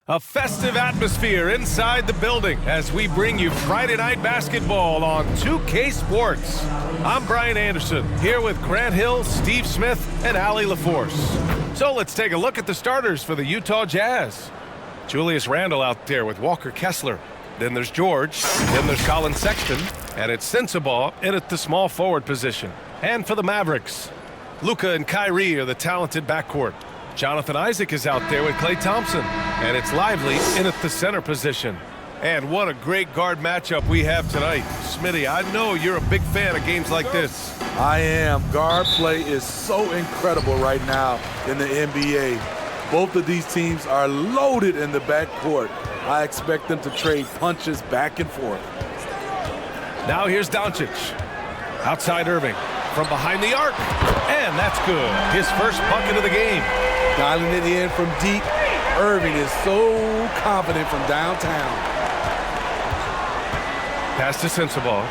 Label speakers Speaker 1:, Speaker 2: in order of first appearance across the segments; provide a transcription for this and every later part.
Speaker 1: A festive atmosphere inside the building as we bring you Friday Night Basketball on 2K Sports. I'm Brian Anderson, here with Grant Hill, Steve Smith, and Allie LaForce. So let's take a look at the starters for the Utah Jazz. Julius Randle out there with Walker Kessler. Then there's George. Then there's Colin Sexton. And it's Sensabaugh in at the small forward position. And for the Mavericks, Luka and Kyrie are the talented backcourt. Jonathan Isaac is out there with Klay Thompson, and it's Lively in at the center position. And what a great guard matchup we have tonight. Smitty, I know you're a big fan of games like this.
Speaker 2: I am. Guard play is so incredible right now in the NBA. Both of these teams are loaded in the backcourt. I expect them to trade punches back and forth.
Speaker 1: Now here's Doncic. Outside Irving. From behind the arc. And that's good. His first bucket of the game.
Speaker 2: Dialing it in from deep. Irving is so confident from downtown.
Speaker 1: Pass to Sensabaugh.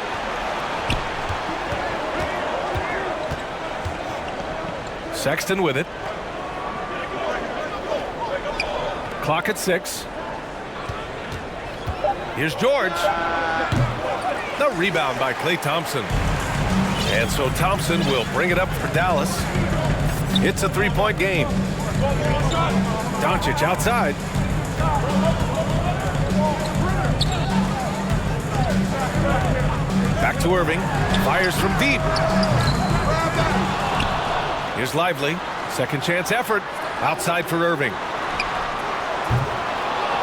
Speaker 1: Sexton with it. Clock at 6. Here's George. The rebound by Klay Thompson. And so Thompson will bring it up for Dallas. It's a three-point game. Doncic outside. Back to Irving. Fires from deep. Here's Lively. Second chance effort. Outside for Irving.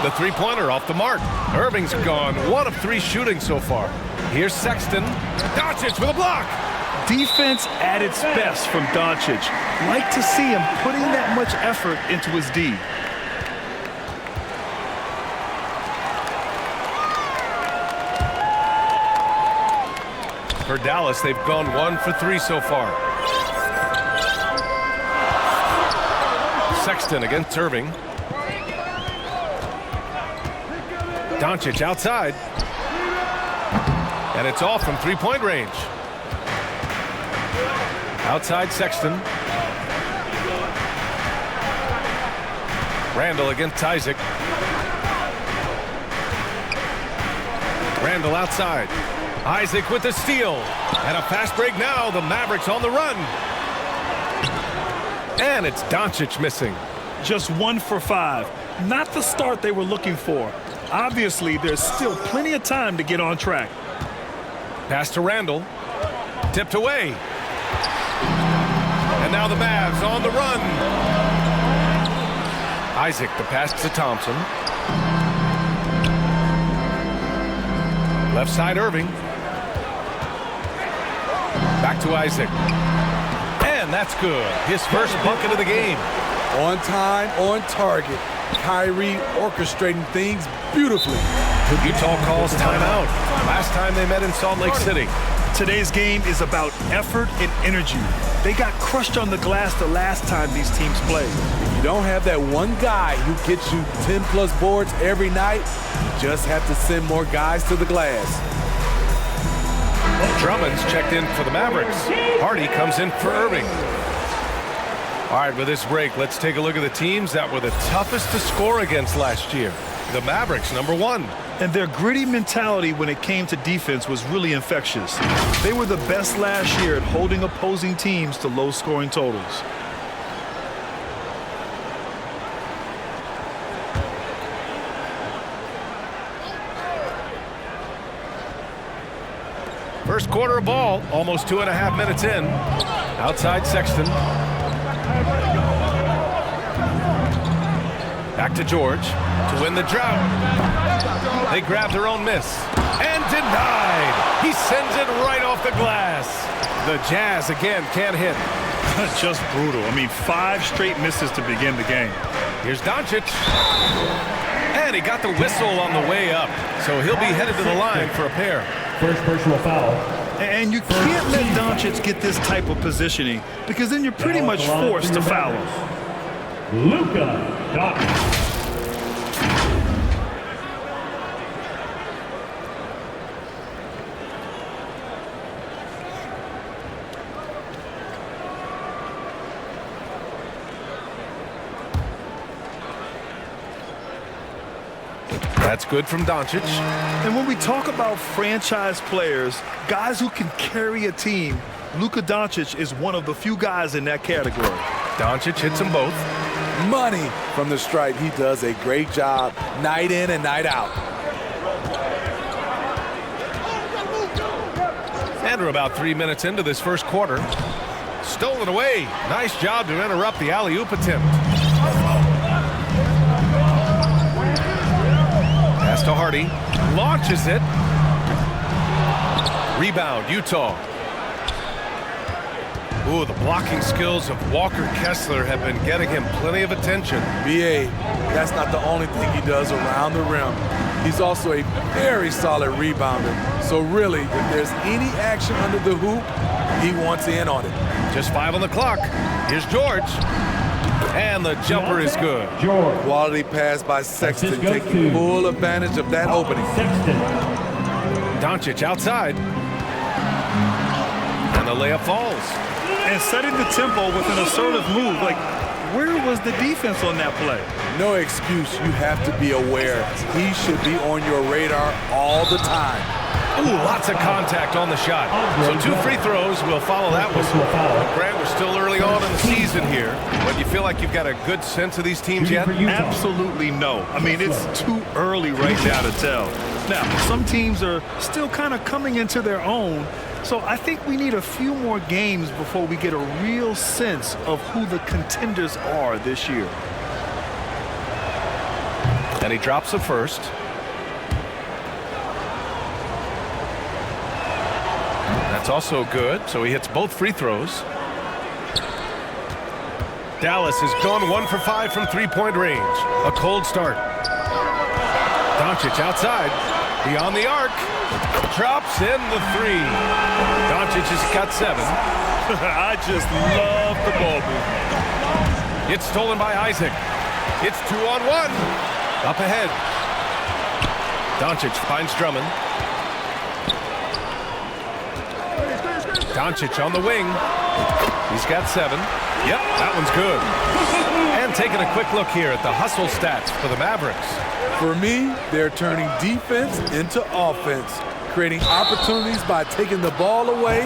Speaker 1: The three-pointer off the mark. Irving's gone 1 of 3 shooting so far. Here's Sexton. Doncic with a block.
Speaker 3: Defense at its best from Doncic. Like to see him putting that much effort into his D.
Speaker 1: For Dallas, they've gone 1 for 3 so far. Sexton against Irving. Doncic outside. And it's off from three-point range. Outside Sexton. Randle against Isaac. Randle outside. Isaac with the steal. And a fast break now. The Mavericks on the run. And it's Doncic missing.
Speaker 3: Just 1 for 5. Not the start they were looking for. Obviously, there's still plenty of time to get on track.
Speaker 1: Pass to Randle. Tipped away. And now the Mavs on the run. Isaac, the pass to Thompson. Left side Irving. Back to Isaac. And that's good. His first bucket of the game.
Speaker 2: On time, on target. Kyrie orchestrating things beautifully.
Speaker 1: Utah calls timeout. Last time they met in Salt Lake City.
Speaker 3: Today's game is about effort and energy. They got crushed on the glass the last time these teams played.
Speaker 2: If you don't have that one guy who gets you 10-plus boards every night, you just have to send more guys to the glass.
Speaker 1: Drummond's checked in for the Mavericks. Hardy comes in for Irving. All right, with this break, let's take a look at the teams that were the toughest to score against last year. The Mavericks, number 1.
Speaker 3: And their gritty mentality when it came to defense was really infectious. They were the best last year at holding opposing teams to low-scoring totals.
Speaker 1: First quarter of ball, almost 2.5 minutes in. Outside Sexton. Back to George to win the drought. They grab their own miss. And denied. He sends it right off the glass. The Jazz again can't hit.
Speaker 3: Just brutal. I mean, 5 straight misses to begin the game.
Speaker 1: Here's Doncic. And he got the whistle on the way up. So he'll be headed to the line for a pair.
Speaker 4: First personal foul.
Speaker 3: And you can't let Doncic get this type of positioning because then you're pretty much forced to foul him.
Speaker 4: Luka Doncic.
Speaker 1: That's good from Doncic.
Speaker 3: And when we talk about franchise players, guys who can carry a team, Luka Doncic is one of the few guys in that category.
Speaker 1: Doncic hits them both.
Speaker 2: Money from the stripe. He does a great job night in and night out.
Speaker 1: And we're about 3 minutes into this first quarter. Stolen away. Nice job to interrupt the alley-oop attempt. Pass to Hardy. Launches it. Rebound, Utah. Ooh, the blocking skills of Walker Kessler have been getting him plenty of attention.
Speaker 2: BA, that's not the only thing he does around the rim. He's also a very solid rebounder. So really, if there's any action under the hoop, he wants in on it.
Speaker 1: Just 5 on the clock. Here's George. And the jumper is good.
Speaker 4: George.
Speaker 2: Quality pass by Sexton,
Speaker 4: Assist goes
Speaker 2: taking
Speaker 4: to
Speaker 2: full advantage of that opening.
Speaker 4: Sexton.
Speaker 1: Doncic outside. And the layup falls.
Speaker 3: And setting the tempo with an assertive move. Like, where was the defense on that play?
Speaker 2: No excuse. You have to be aware. He should be on your radar all the time.
Speaker 1: Ooh, lots of contact on the shot. So 2 free throws will follow that whistle. Grant, we're still early on in the season here, but you feel like you've got a good sense of these teams yet?
Speaker 3: Absolutely no. I mean, it's too early right now to tell. Now, some teams are still kind of coming into their own, so I think we need a few more games before we get a real sense of who the contenders are this year.
Speaker 1: And he drops the first. That's also good, so he hits both free throws. Dallas has gone 1 for 5 from three-point range. A cold start. Doncic outside, beyond the arc. Drops in the 3. Doncic has got 7.
Speaker 3: I just love the ball move.
Speaker 1: It's stolen by Isaac. It's 2-on-1. Up ahead. Doncic finds Drummond. Doncic on the wing. He's got 7. Yep, that one's good. And taking a quick look here at the hustle stats for the Mavericks.
Speaker 2: For me, they're turning defense into offense, creating opportunities by taking the ball away.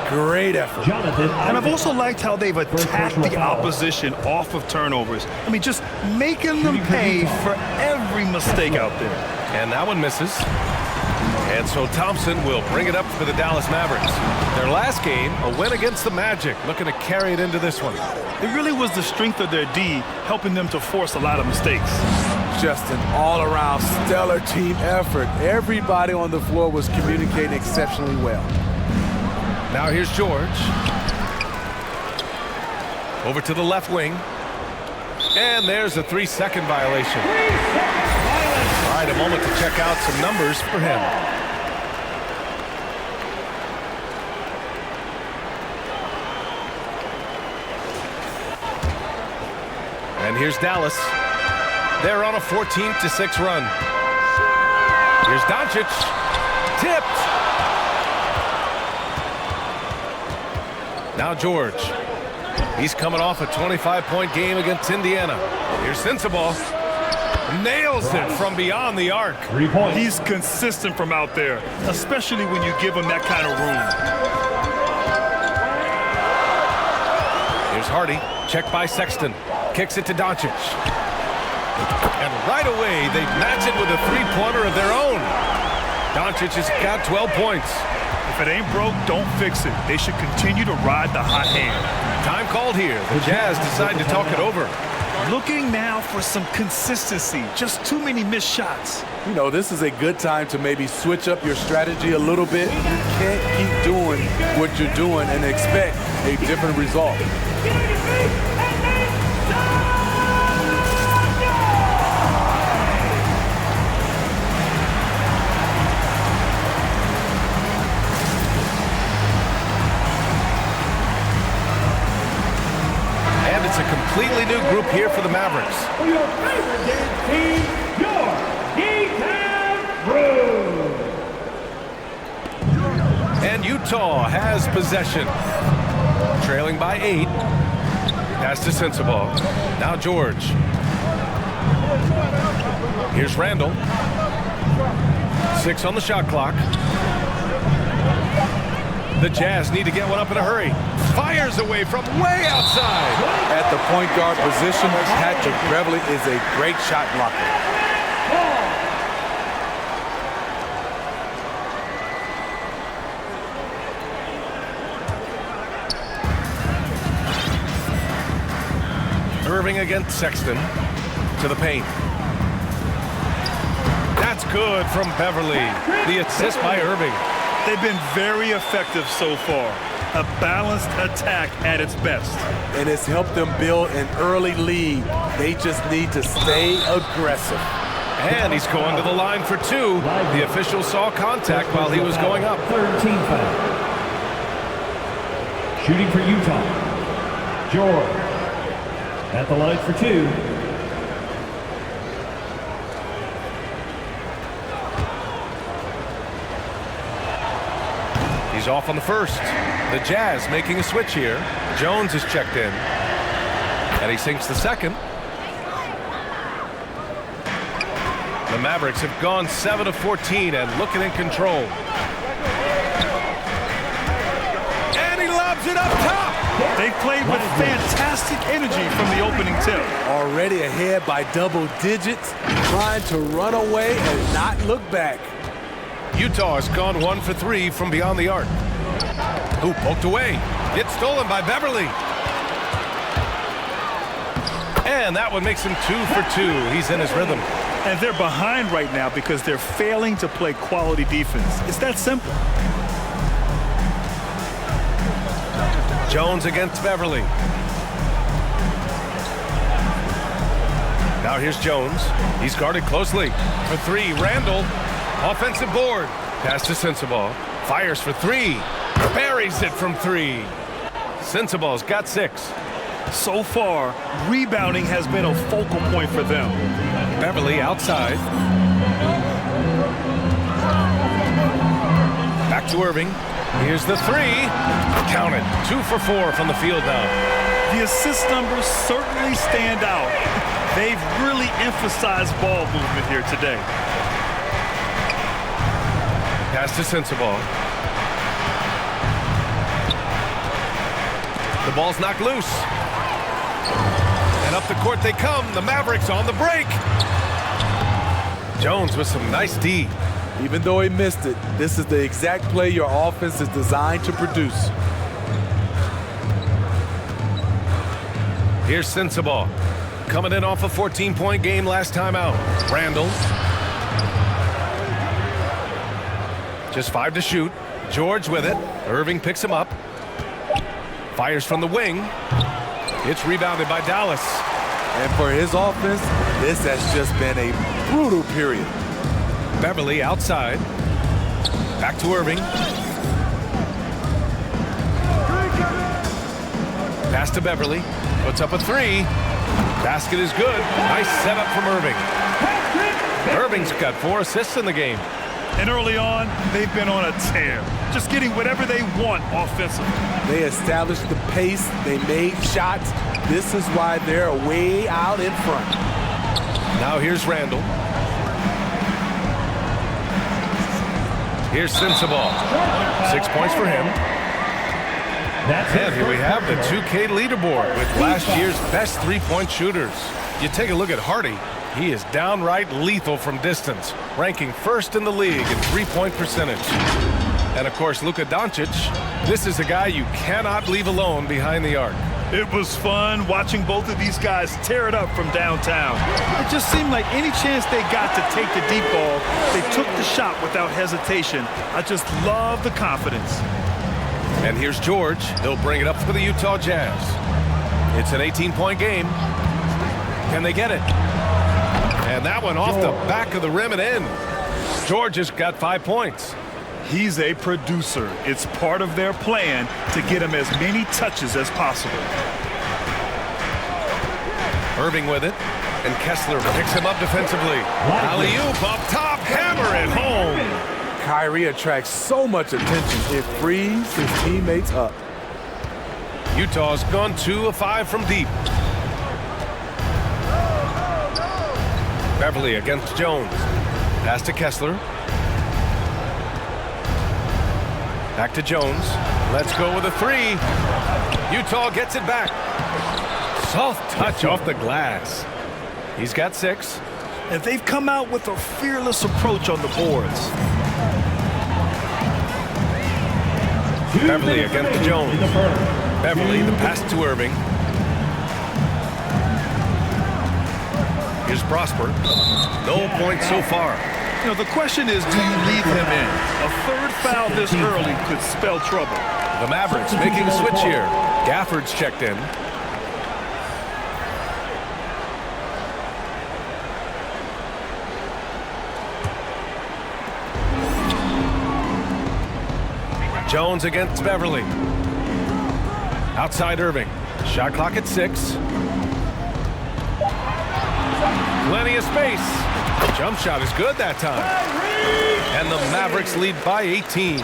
Speaker 2: Great effort.
Speaker 3: And I've also liked how they've attacked the opposition off of turnovers. I mean, just making them pay for every mistake out there.
Speaker 1: And that one misses. And so Thompson will bring it up for the Dallas Mavericks. Their last game, a win against the Magic, looking to carry it into this one.
Speaker 3: It really was the strength of their D helping them to force a lot of mistakes.
Speaker 2: Just an all-around stellar team effort. Everybody on the floor was communicating exceptionally well.
Speaker 1: Now here's George. Over to the left wing. And there's a 3-second violation. All right, a moment to check out some numbers for him. And here's Dallas. They're on a 14-6 run. Here's Doncic. Tipped. Now George. He's coming off a 25-point game against Indiana. Here's Sensabaugh. Nails it from beyond the arc.
Speaker 4: 3 points.
Speaker 3: He's consistent from out there, especially when you give him that kind of room.
Speaker 1: Here's Hardy. Checked by Sexton. Kicks it to Doncic. And right away, they match it with a three-pointer of their own. Doncic has got 12 points.
Speaker 3: If it ain't broke, don't fix it. They should continue to ride the hot hand.
Speaker 1: Time called here. The Jazz decide to talk it over.
Speaker 3: Looking now for some consistency. Just too many missed shots.
Speaker 2: You know, this is a good time to maybe switch up your strategy a little bit. You can't keep doing what you're doing and expect a different result.
Speaker 1: And it's a completely new group here for the Mavericks.
Speaker 4: For your favorite dance team, your D-Town Crew.
Speaker 1: And Utah has possession. Trailing by 8. Pass to Sensabaugh. Now George. Here's Randall. 6 on the shot clock. The Jazz need to get one up in a hurry. Fires away from way outside.
Speaker 2: At the point guard position, Patrick Beverly is a great shot blocker.
Speaker 1: Irving against Sexton. To the paint. That's good from Beverly. The assist by Irving.
Speaker 3: They've been very effective so far. A balanced attack at its best.
Speaker 2: And it's helped them build an early lead. They just need to stay aggressive.
Speaker 1: And he's going to the line for 2. The official saw contact while he was going up.
Speaker 4: Third team foul. Shooting for Utah. George. At the line for 2.
Speaker 1: He's off on the first. The Jazz making a switch here. Jones is checked in. And he sinks the second. The Mavericks have gone 7 of 14 and looking in control. And he lobs it up top.
Speaker 3: They played with fantastic energy from the opening tip.
Speaker 2: Already ahead by double digits, trying to run away and not look back.
Speaker 1: Utah has gone 1 for 3 from beyond the arc. Ooh, poked away. It's stolen by Beverly. And that one makes him 2 for 2. He's in his rhythm.
Speaker 3: And they're behind right now because they're failing to play quality defense. It's that simple.
Speaker 1: Jones against Beverly. Now here's Jones. He's guarded closely. For 3, Randall. Offensive board. Pass to Sensabaugh. Fires for 3. Buries it from 3. Sensabaugh's got 6.
Speaker 3: So far, rebounding has been a focal point for them.
Speaker 1: Beverly outside. Back to Irving. Here's the 3. Counted. 2 for 4 from the field now.
Speaker 3: The assist numbers certainly stand out. They've really emphasized ball movement here today.
Speaker 1: Pass to Sensabaugh. The ball's knocked loose. And up the court they come. The Mavericks on the break. Jones with some nice D.
Speaker 2: Even though he missed it, this is the exact play your offense is designed to produce.
Speaker 1: Here's Sensabaugh. Coming in off a 14-point game last time out. Randall. Just 5 to shoot. George with it. Irving picks him up. Fires from the wing. It's rebounded by Dallas.
Speaker 2: And for his offense, this has just been a brutal period.
Speaker 1: Beverly outside. Back to Irving. Pass to Beverly. Puts up a 3. Basket is good. Nice setup from Irving. Irving's got 4 assists in the game.
Speaker 3: And early on, they've been on a tear. Just getting whatever they want offensively.
Speaker 2: They established the pace. They made shots. This is why they're way out in front.
Speaker 1: Now here's Randall. Here's Sensabaugh. 6 points for him. And here we have the 2K leaderboard with last year's best 3-point shooters. You take a look at Hardy. He is downright lethal from distance, ranking 1st in the league in 3-point percentage. And of course, Luka Doncic. This is a guy you cannot leave alone behind the arc.
Speaker 3: It was fun watching both of these guys tear it up from downtown. It just seemed like any chance they got to take the deep ball, they took the shot without hesitation. I just love the confidence.
Speaker 1: And here's George. He'll bring it up for the Utah Jazz. It's an 18-point game. Can they get it? And that one off the back of the rim and in. George has got 5 points.
Speaker 3: He's a producer. It's part of their plan to get him as many touches as possible.
Speaker 1: Irving with it. And Kessler picks him up defensively. Alley-oop up top. Hammer it home.
Speaker 2: Kyrie attracts so much attention. It frees his teammates up.
Speaker 1: Utah's gone 2 of 5 from deep. Beverly against Jones. Pass to Kessler. Back to Jones. Let's go with a three. Utah gets it back. Soft touch off the glass. He's got 6.
Speaker 3: And they've come out with a fearless approach on the boards.
Speaker 1: Beverly against Jones. Beverly, the pass to Irving. Here's Prosper. No points so far.
Speaker 3: You know, the question is, do you leave him in? A third foul this early could spell trouble.
Speaker 1: The Mavericks making a switch here. Gafford's checked in. Jones against Beverly. Outside Irving. Shot clock at 6. Plenty of space. Jump shot is good that time. And the Mavericks lead by 18.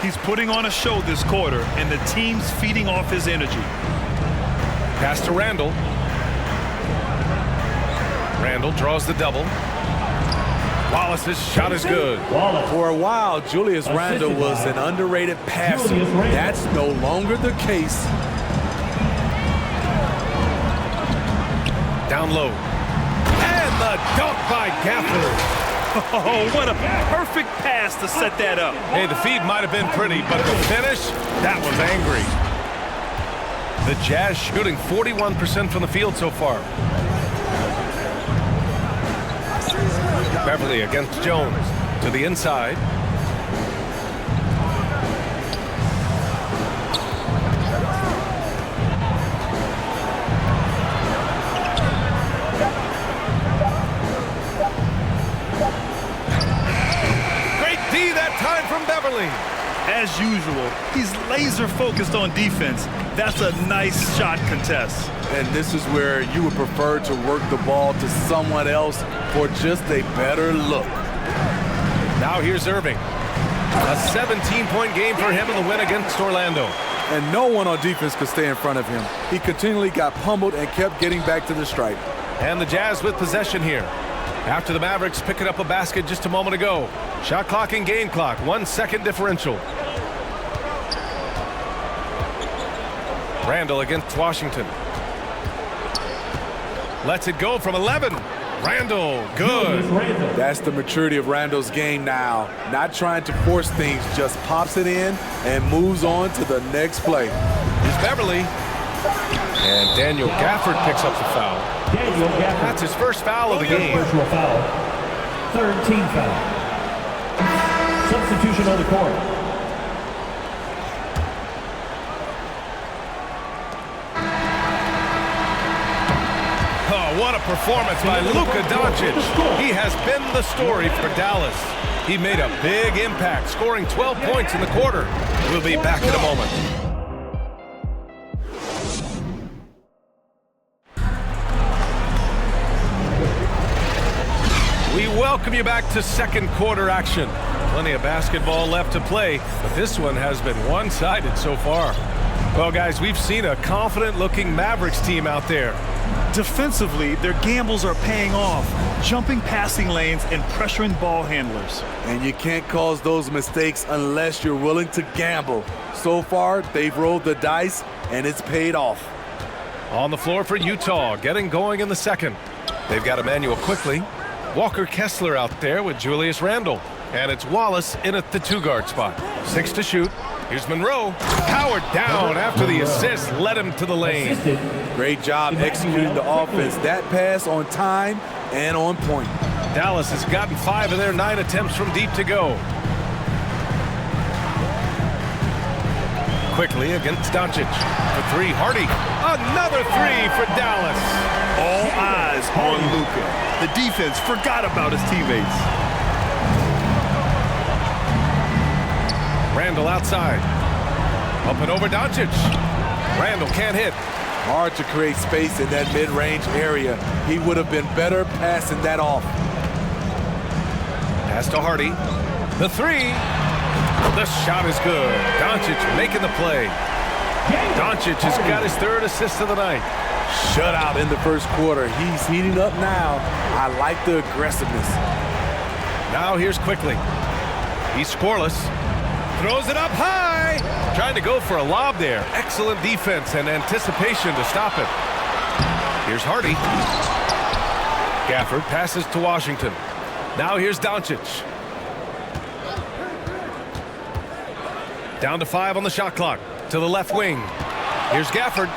Speaker 3: He's putting on a show this quarter, and the team's feeding off his energy.
Speaker 1: Pass to Randall. Randall draws the double. Wallace's shot is good.
Speaker 2: For a while, Julius Randle was an underrated passer. That's no longer the case.
Speaker 1: Down low. And the dunk by Gafford.
Speaker 3: Oh, what a perfect pass to set that up.
Speaker 1: Hey, the feed might have been pretty, but the finish, that was angry. The Jazz shooting 41% from the field so far. Beverly against Jones to the inside. Great D that time from Beverly.
Speaker 3: As usual, he's laser focused on defense. That's a nice shot contest.
Speaker 2: And this is where you would prefer to work the ball to someone else for just a better look.
Speaker 1: Now here's Irving. A 17-point game for him in the win against Orlando.
Speaker 2: And no one on defense could stay in front of him. He continually got pummeled and kept getting back to the stripe.
Speaker 1: And the Jazz with possession here. After the Mavericks picking up a basket just a moment ago. Shot clock and game clock, 1 second differential. Randall against Washington. Lets it go from 11. Randall, good.
Speaker 2: That's the maturity of Randall's game now. Not trying to force things, just pops it in and moves on to the next play.
Speaker 1: Here's Beverly. And Daniel Gafford picks up the foul. That's his first foul of the game.
Speaker 4: Personal foul. Third team foul. Substitution on the court.
Speaker 1: What a performance by Luka Doncic. He has been the story for Dallas. He made a big impact, scoring 12 points in the quarter. We'll be back in a moment. We welcome you back to second quarter action. Plenty of basketball left to play, but this one has been one-sided so far. Well, guys, we've seen a confident-looking Mavericks team out there.
Speaker 3: Defensively, their gambles are paying off, jumping passing lanes and pressuring ball handlers.
Speaker 2: And you can't cause those mistakes unless you're willing to gamble. So far, they've rolled the dice, and it's paid off.
Speaker 1: On the floor for Utah, getting going in the second. They've got Emmanuel Quickly. Walker Kessler out there with Julius Randle. And it's Wallace in at the 2-guard spot. 6 to shoot. Here's Monroe. Powered down after the assist led him to the lane.
Speaker 2: Great job executing the offense. That pass on time and on point.
Speaker 1: Dallas has gotten 5 of their 9 attempts from deep to go. Quickly against Doncic. For 3, Hardy. Another 3 for Dallas.
Speaker 3: All eyes on Luka. The defense forgot about his teammates.
Speaker 1: Randall outside. Up and over Doncic. Randall can't hit.
Speaker 2: Hard to create space in that mid-range area. He would have been better passing that off.
Speaker 1: Pass to Hardy. The 3. The shot is good. Doncic making the play. Doncic has got his 3rd assist of the night.
Speaker 2: Shutout in the first quarter. He's heating up now. I like the aggressiveness.
Speaker 1: Now here's Quickly. He's scoreless. Throws it up high. Trying to go for a lob there. Excellent defense and anticipation to stop it. Here's Hardy. Gafford passes to Washington. Now here's Doncic. Down to 5 on the shot clock. To the left wing. Here's Gafford.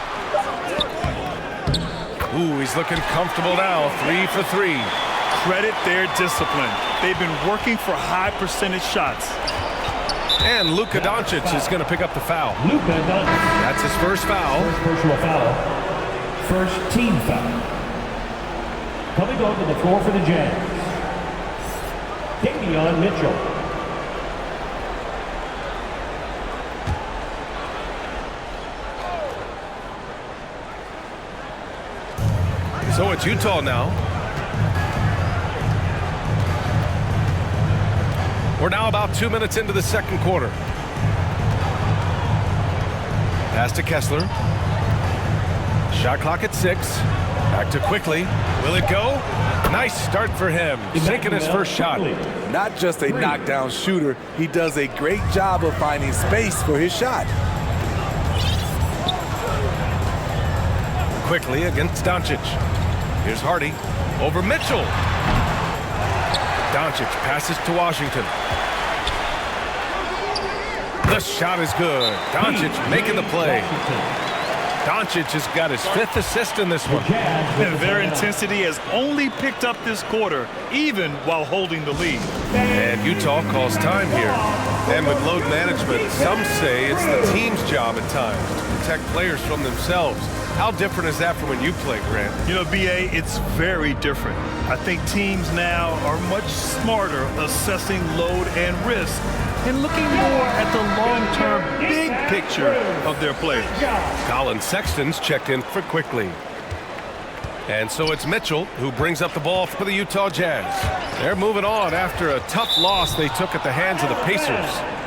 Speaker 1: Ooh, he's looking comfortable now. 3 for 3.
Speaker 3: Credit their discipline. They've been working for high percentage shots.
Speaker 1: And Luka Doncic is going to pick up the foul.
Speaker 4: Luka Doncic.
Speaker 1: That's his first foul.
Speaker 4: First personal foul. First team foul. Coming onto the floor for the Jazz, Davion Mitchell.
Speaker 1: So it's Utah now. We're now about 2 minutes into the second quarter. Pass to Kessler. Shot clock at 6. Back to Quickly. Will it go? Nice start for him. Sinking his first shot.
Speaker 2: Not just a knockdown shooter, he does a great job of finding space for his shot.
Speaker 1: Quickly against Doncic. Here's Hardy. Over Mitchell. Doncic passes to Washington. The shot is good. Doncic making the play. Doncic has got his 5th assist in this one.
Speaker 3: And their intensity has only picked up this quarter, even while holding the lead.
Speaker 1: And Utah calls time here. And with load management, some say it's the team's job at times to protect players from themselves. How different is that from when you played, Grant?
Speaker 3: You know, B.A., it's very different. I think teams now are much smarter assessing load and risk and looking more at the long-term big picture of their players.
Speaker 1: Colin Sexton's checked in for Quickly. And so it's Mitchell who brings up the ball for the Utah Jazz. They're moving on after a tough loss they took at the hands of the Pacers.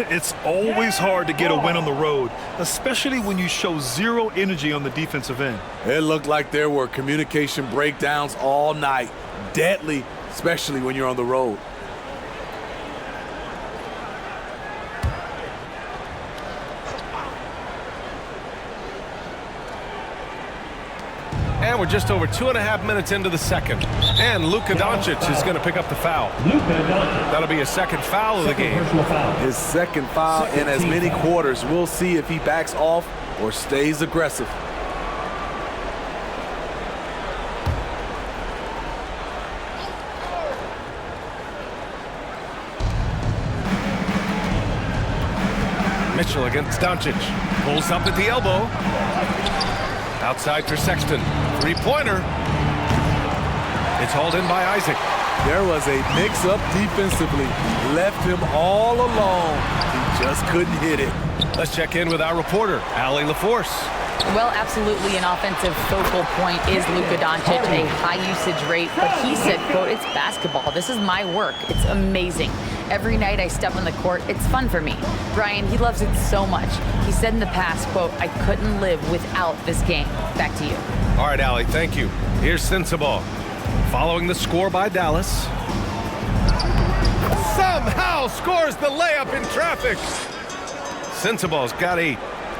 Speaker 3: It's always hard to get a win on the road, especially when you show zero energy on the defensive end.
Speaker 2: It looked like there were communication breakdowns all night. Deadly, especially when you're on the road.
Speaker 1: And we're just over 2.5 minutes into the second. And Luka Doncic is going to pick up the foul. That'll be his second foul of the game.
Speaker 2: His second foul in as many quarters. We'll see if he backs off or stays aggressive.
Speaker 1: Mitchell against Doncic. Pulls up at the elbow. Outside for Sexton. Three-pointer. It's hauled in by Isaac.
Speaker 2: There was a mix-up defensively. Left him all alone. He just couldn't hit it.
Speaker 1: Let's check in with our reporter, Allie LaForce.
Speaker 5: Well, absolutely an offensive focal point is Luka Doncic, a high usage rate, but he said, quote, it's basketball. This is my work. It's amazing. Every night I step on the court, it's fun for me. Brian, he loves it so much. He said in the past, quote, I couldn't live without this game. Back to you.
Speaker 1: All right, Allie, thank you. Here's Sensabaugh. Following the score by Dallas. Somehow scores the layup in traffic. Sensabaugh's got 8.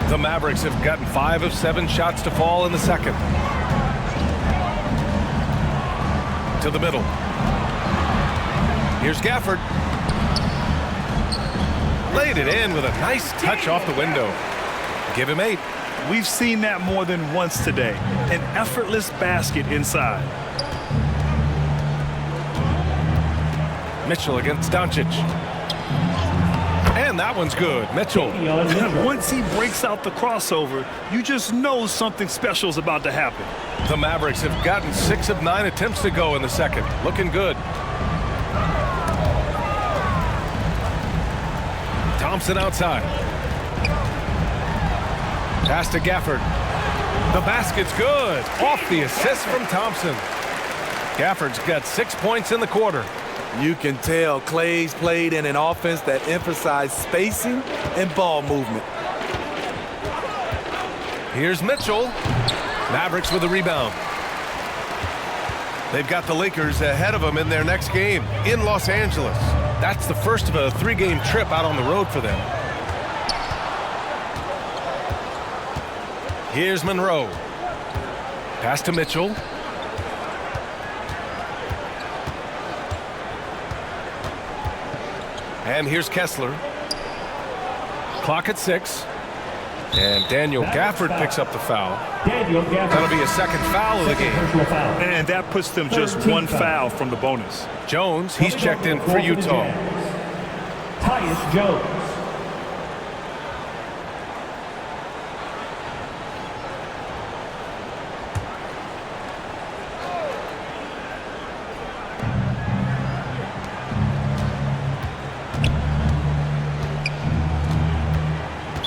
Speaker 1: The Mavericks have gotten 5 of 7 shots to fall in the second. To the middle. Here's Gafford. Laid it in with a nice touch off the window. Give him 8.
Speaker 3: We've seen that more than once today. An effortless basket inside.
Speaker 1: Mitchell against Doncic. And that one's good. Mitchell.
Speaker 3: Once he breaks out the crossover, you just know something special is about to happen.
Speaker 1: The Mavericks have gotten 6 of 9 attempts to go in the second. Looking good. Thompson outside. Pass to Gafford. The basket's good. Off the assist from Thompson. Gafford's got 6 points in the quarter.
Speaker 2: You can tell Clay's played in an offense that emphasized spacing and ball movement.
Speaker 1: Here's Mitchell. Mavericks with the rebound. They've got the Lakers ahead of them in their next game in Los Angeles. That's the first of a 3-game trip out on the road for them. Here's Monroe. Pass to Mitchell. And here's Kessler. Clock at 6. And Daniel Gafford picks up the foul. That'll be a second foul of the game.
Speaker 3: And that puts them just one foul from the bonus.
Speaker 1: Jones, he's checked in for Utah.
Speaker 4: Tyus Jones.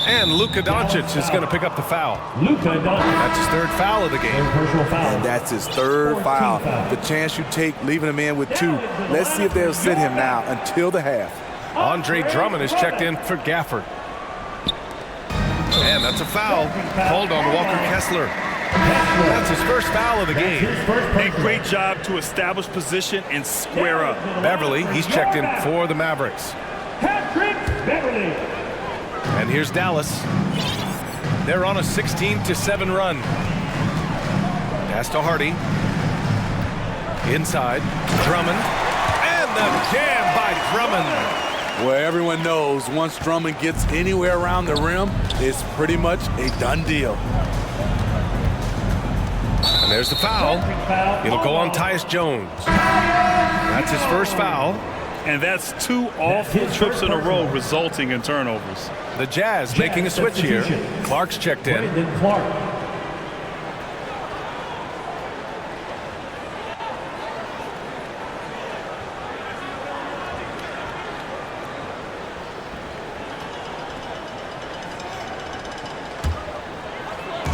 Speaker 1: And Luka Doncic is going to pick up the foul. That's his third foul of the game.
Speaker 2: And that's his third foul. The chance you take leaving him in with 2. Let's see if they'll sit him now until the half.
Speaker 1: Andre Drummond is checked in for Gafford. And that's a foul called on Walker Kessler. That's his first foul of the game.
Speaker 3: A great job to establish position and square up.
Speaker 1: Beverly, he's checked in for the Mavericks.
Speaker 4: Patrick Beverly.
Speaker 1: And here's Dallas. They're on a 16-7 run. Pass to Hardy. Inside, Drummond. And the jam by Drummond.
Speaker 2: Well, everyone knows once Drummond gets anywhere around the rim, it's pretty much a done deal.
Speaker 1: And there's the foul. It'll go on Tyus Jones. That's his first foul.
Speaker 3: And that's 2 awful trips in a row resulting in turnovers.
Speaker 1: The Jazz making a switch here. Clark's checked in.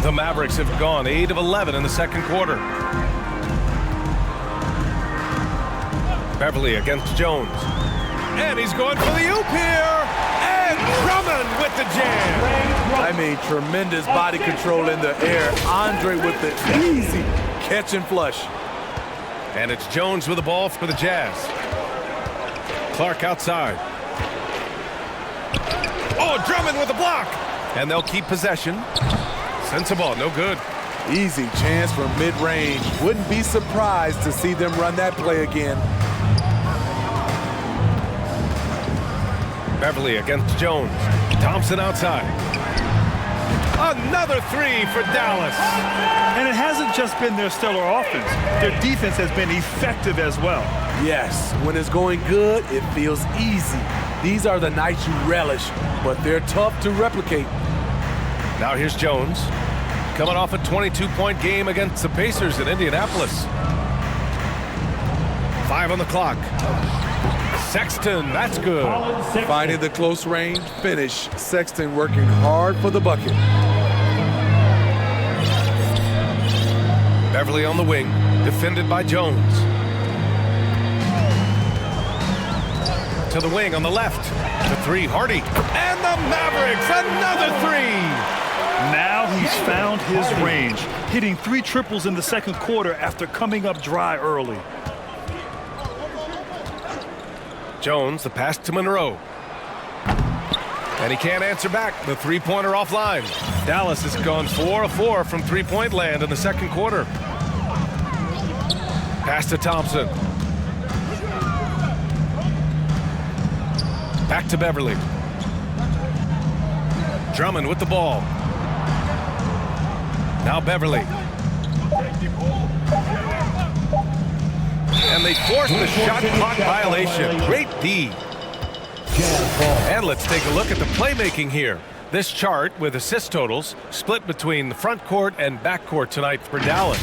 Speaker 1: The Mavericks have gone 8 of 11 in the second quarter. Beverly against Jones. And he's going for the oop here. And Drummond with the jam.
Speaker 2: I mean, tremendous body control in the air. Andre with the easy catch and flush.
Speaker 1: And it's Jones with the ball for the Jazz. Clark outside. Oh, Drummond with the block. And they'll keep possession. Sends the ball, no good.
Speaker 2: Easy chance from mid-range. Wouldn't be surprised to see them run that play again.
Speaker 1: Beverly against Jones. Thompson outside. Another 3 for Dallas.
Speaker 3: And it hasn't just been their stellar offense. Their defense has been effective as well.
Speaker 2: Yes, when it's going good, it feels easy. These are the nights you relish, but they're tough to replicate.
Speaker 1: Now here's Jones. Coming off a 22-point game against the Pacers in Indianapolis. 5 on the clock. Sexton, that's good.
Speaker 2: Finding the close range finish. Sexton working hard for the bucket.
Speaker 1: Beverly on the wing, defended by Jones. To the wing on the left. To 3, Hardy. And the Mavericks, another 3.
Speaker 3: Now he's found his range, hitting 3 triples in the second quarter after coming up dry early.
Speaker 1: Jones, the pass to Monroe. And he can't answer back. The 3-pointer offline. Dallas has gone 4 of 4 from 3-point land in the second quarter. Pass to Thompson. Back to Beverly. Drummond with the ball. Now Beverly. And they forced the shot clock violation. Great D. And let's take a look at the playmaking here. This chart with assist totals split between the front court and back court tonight for Dallas.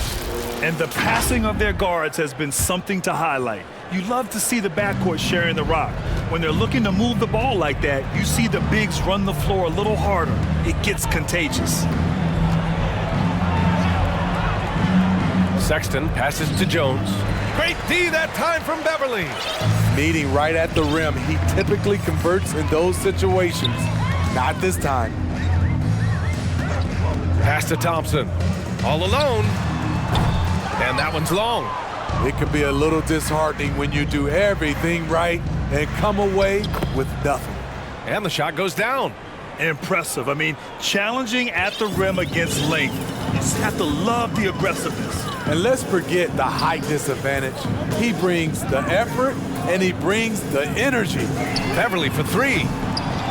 Speaker 3: And the passing of their guards has been something to highlight. You love to see the backcourt sharing the rock. When they're looking to move the ball like that, you see the bigs run the floor a little harder. It gets contagious.
Speaker 1: Sexton passes to Jones. Great D that time from Beverly.
Speaker 2: Meeting right at the rim. He typically converts in those situations. Not this time.
Speaker 1: Pass to Thompson. All alone. And that one's long.
Speaker 2: It can be a little disheartening when you do everything right and come away with nothing.
Speaker 1: And the shot goes down.
Speaker 3: Impressive. I mean, challenging at the rim against length. You just have to love the aggressiveness.
Speaker 2: And let's forget the height disadvantage. He brings the effort and he brings the energy.
Speaker 1: Beverly for three.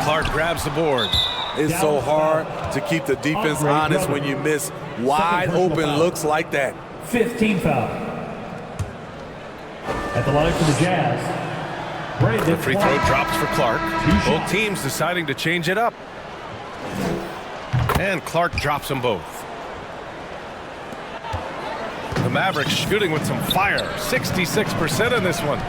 Speaker 1: Clark grabs the board.
Speaker 2: It's so hard to keep the defense honest when you miss wide open looks like that.
Speaker 4: 15 foul. At the line for the Jazz.
Speaker 1: The free throw drops for Clark. Both teams deciding to change it up. And Clark drops them both. The Mavericks shooting with some fire. 66% in this one.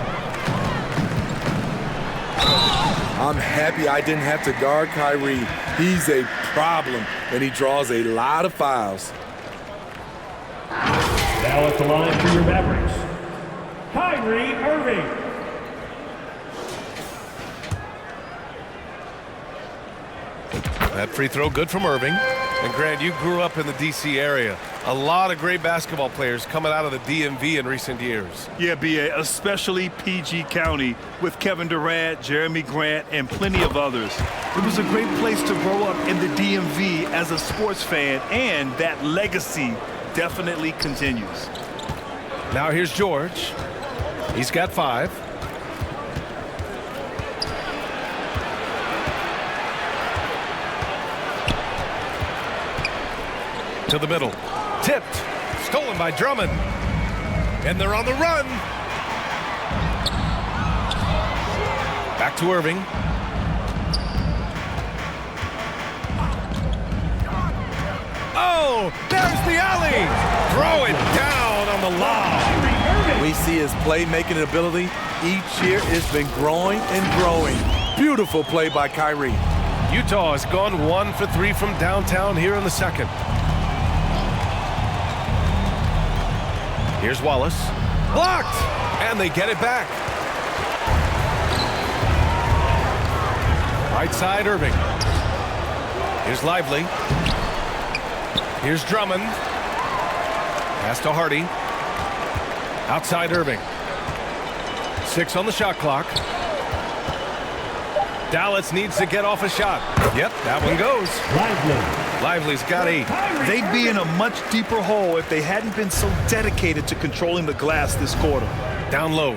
Speaker 2: I'm happy I didn't have to guard Kyrie. He's a problem, and he draws a lot of fouls.
Speaker 4: Now at the line for your Mavericks, Kyrie Irving.
Speaker 1: That free throw good from Irving. And Grant, you grew up in the D.C. area. A lot of great basketball players coming out of the DMV in recent years.
Speaker 3: Yeah, B.A., especially PG County with Kevin Durant, Jeremy Grant, and plenty of others. It was a great place to grow up in the DMV as a sports fan, and that legacy definitely continues.
Speaker 1: Now here's George. He's got 5. To the middle. Tipped. Stolen by Drummond. And they're on the run. Back to Irving. Oh, there's the alley. Throw it down on the lob.
Speaker 2: We see his playmaking ability. Each year it's been growing and growing. Beautiful play by Kyrie.
Speaker 1: Utah has gone 1 for 3 from downtown here in the second. Here's Wallace. Blocked! And they get it back. Right side, Irving. Here's Lively. Here's Drummond. Pass to Hardy. Outside Irving. 6 on the shot clock. Dallas needs to get off a shot. Yep, that one goes. Lively's got 8.
Speaker 3: They'd be in a much deeper hole if they hadn't been so dedicated to controlling the glass this quarter.
Speaker 1: Down low.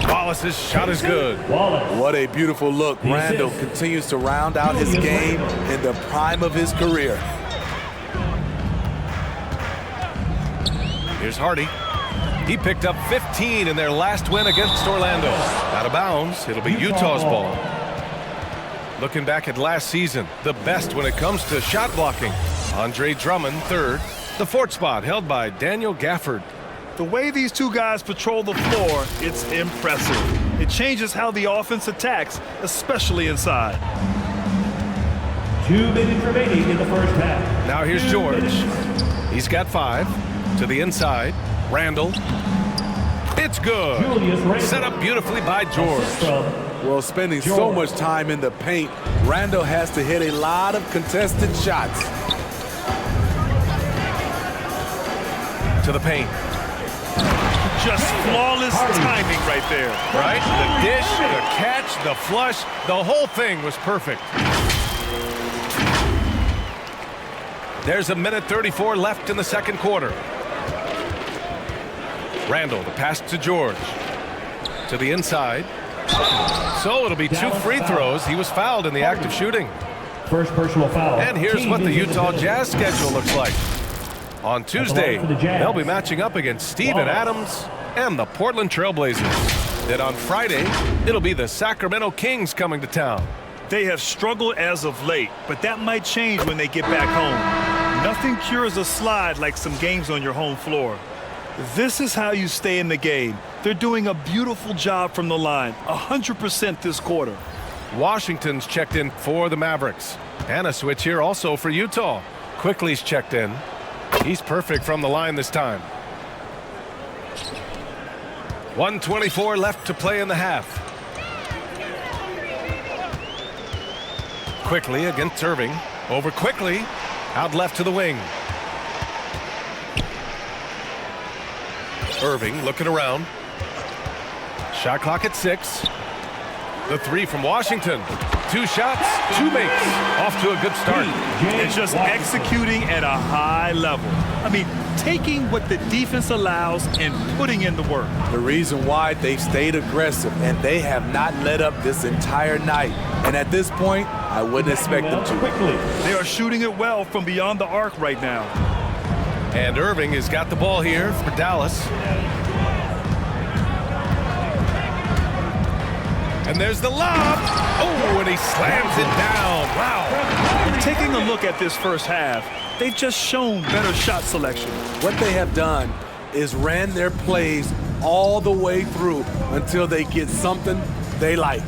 Speaker 1: Wallace's shot is good.
Speaker 2: What a beautiful look. Randall continues to round out his game in the prime of his career.
Speaker 1: Here's Hardy. He picked up 15 in their last win against Orlando. Out of bounds, it'll be Utah's ball. Looking back at last season, the best when it comes to shot blocking. Andre Drummond, 3rd. The 4th spot held by Daniel Gafford.
Speaker 3: The way these two guys patrol the floor, it's impressive. It changes how the offense attacks, especially inside.
Speaker 4: 2 minutes remaining in the first half.
Speaker 1: Now here's George. He's got 5. To the inside. Randall. It's good. Set up beautifully by George.
Speaker 2: Well, spending so much time in the paint, Randall has to hit a lot of contested shots.
Speaker 1: To the paint.
Speaker 3: Just flawless timing right there.
Speaker 1: Right? The dish, the catch, the flush, the whole thing was perfect. There's 1:34 left in the second quarter. Randall, the pass to George. To the inside. So it'll be 2 free throws. He was fouled in the act of shooting.
Speaker 4: First personal foul.
Speaker 1: And here's what the Utah Jazz schedule looks like. On Tuesday, they'll be matching up against Steven Adams and the Portland Trailblazers. Then on Friday, it'll be the Sacramento Kings coming to town.
Speaker 3: They have struggled as of late, but that might change when they get back home. Nothing cures a slide like some games on your home floor. This is how you stay in the game. They're doing a beautiful job from the line, 100% this quarter.
Speaker 1: Washington's checked in for the Mavericks. And a switch here also for Utah. Quickly's checked in. He's perfect from the line this time. 1:24 left to play in the half. Quickly against Irving. Over Quickly. Out left to the wing. Irving looking around. Shot clock at 6. The three from Washington. 2 shots, 2 makes. Off to a good start.
Speaker 3: It's just executing at a high level. I mean, taking what the defense allows and putting in the work.
Speaker 2: The reason why they've stayed aggressive and they have not let up this entire night. And at this point, I wouldn't expect them to.
Speaker 3: They are shooting it well from beyond the arc right now.
Speaker 1: And Irving has got the ball here for Dallas. And there's the lob. Oh, and he slams it down. Wow.
Speaker 3: Taking a look at this first half, they've just shown better shot selection.
Speaker 2: What they have done is ran their plays all the way through until they get something they like.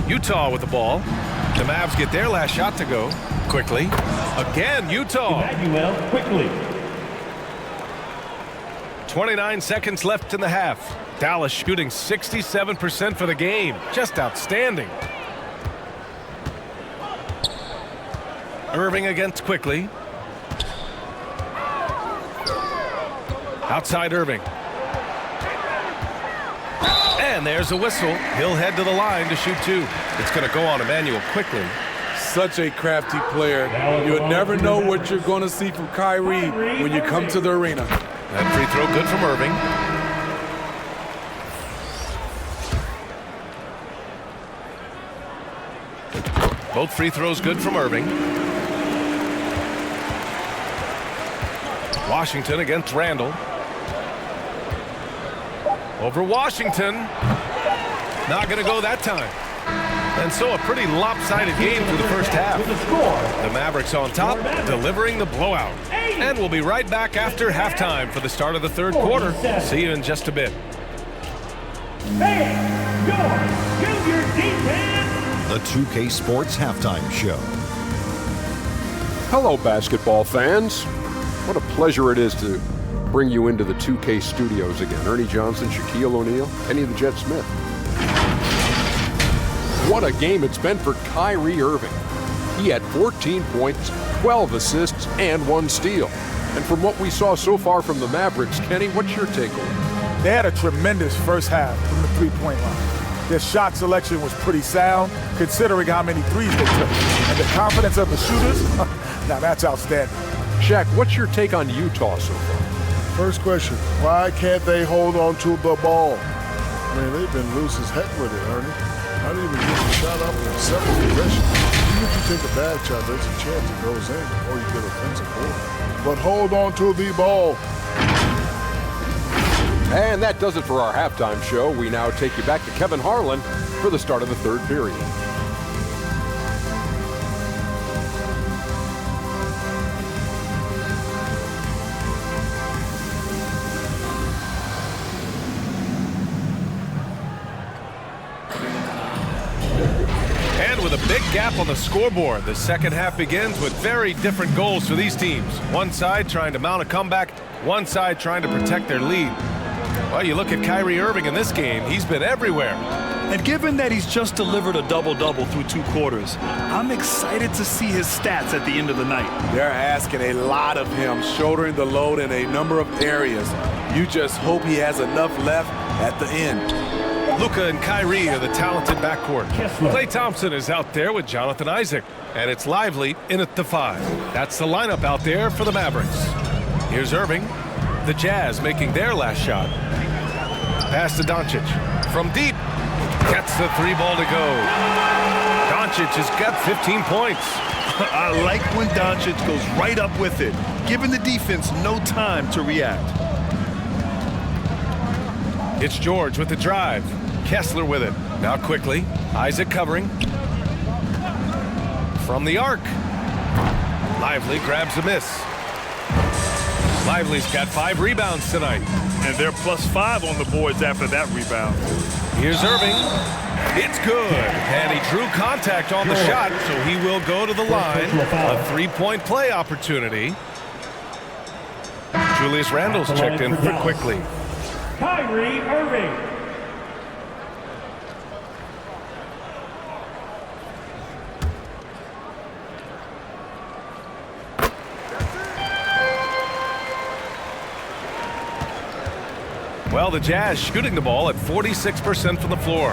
Speaker 1: Utah with the ball. The Mavs get their last shot to go. Quickly. Again, Utah.
Speaker 4: Emmanuel quickly.
Speaker 1: 29 seconds left in the half. Dallas shooting 67% for the game. Just outstanding. Irving against Quickly. Outside Irving. And there's a whistle. He'll head to the line to shoot 2. It's going to go on Emmanuel Quickly.
Speaker 2: Such a crafty player. You'll never know what you're going to see from Kyrie when you come to the arena.
Speaker 1: That free throw good from Irving. Both free throws good from Irving. Washington against Randall. Over Washington. Not going to go that time. And so a pretty lopsided game for the first half. The Mavericks on top, delivering the blowout. And we'll be right back after halftime for the start of the third quarter. See you in just a bit.
Speaker 6: The 2K Sports Halftime Show.
Speaker 7: Hello, basketball fans. What a pleasure it is to bring you into the 2K studios again. Ernie Johnson, Shaquille O'Neal, Kenny the Jet Smith. What a game it's been for Kyrie Irving. He had 14 points, 12 assists, and 1 steal. And from what we saw so far from the Mavericks, Kenny, what's your takeaway?
Speaker 8: They had a tremendous first half from the three-point line. Their shot selection was pretty sound, considering how many threes they took. And the confidence of the shooters, now that's outstanding.
Speaker 7: Shaq, what's your take on Utah so far?
Speaker 9: First question, why can't they hold on to the ball? Man, they've been loose as heck with it, Ernie. Not even get the shot up in several possessions. Even if you take a bad shot, there's a chance it goes in or you get offensive board. But hold on to the ball.
Speaker 7: And that does it for our halftime show. We now take you back to Kevin Harlan for the start of the third period.
Speaker 1: And with a big gap on the scoreboard, the second half begins with very different goals for these teams. One side trying to mount a comeback, one side trying to protect their lead. Well, you look at Kyrie Irving in this game, he's been everywhere.
Speaker 3: And given that he's just delivered a double-double through 2 quarters, I'm excited to see his stats at the end of the night.
Speaker 2: They're asking a lot of him, shouldering the load in a number of areas. You just hope he has enough left at the end.
Speaker 1: Luka and Kyrie are the talented backcourt. Klay Thompson is out there with Jonathan Isaac. And it's Lively in at the 5. That's the lineup out there for the Mavericks. Here's Irving. The Jazz making their last shot. Pass to Doncic. From deep. Gets the 3 ball to go. Doncic has got 15 points.
Speaker 3: I like when Doncic goes right up with it, giving the defense no time to react.
Speaker 1: It's George with the drive. Kessler with it. Now Quickly. Isaac covering. From the arc. Lively grabs a miss. Lively's got 5 rebounds tonight.
Speaker 3: And they're +5 on the boards after that rebound.
Speaker 1: Here's Irving. It's good. And he drew contact on the shot, so he will go to the line. A 3-point play opportunity. Julius Randle's checked in for Quickly.
Speaker 4: Kyrie Irving.
Speaker 1: Well, the Jazz shooting the ball at 46% from the floor.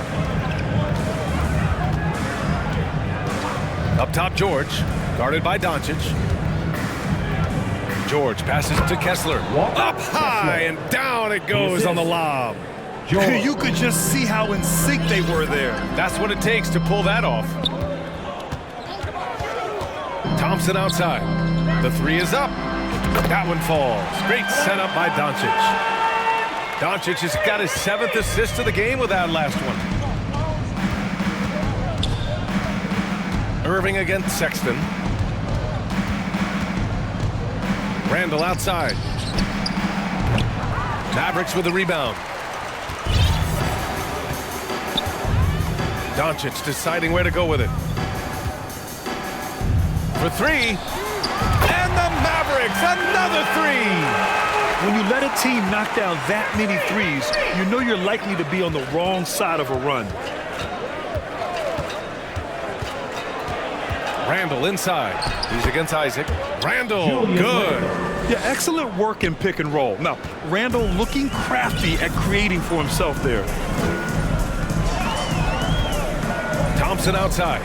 Speaker 1: Up top, George, guarded by Doncic. George passes to Kessler. Up high and down it goes on the lob.
Speaker 3: You could just see how in sync they were there.
Speaker 1: That's what it takes to pull that off. Thompson outside. The three is up. That one falls. Great setup by Doncic. Doncic has got his 7th assist of the game with that last one. Irving against Sexton. Randall outside. Mavericks with the rebound. Doncic deciding where to go with it. For three. And the Mavericks, another three.
Speaker 3: When you let a team knock down that many threes, you know you're likely to be on the wrong side of a run.
Speaker 1: Randall inside. He's against Isaac. Randall, good.
Speaker 3: Yeah, excellent work in pick and roll. Now, Randall looking crafty at creating for himself there.
Speaker 1: Thompson outside.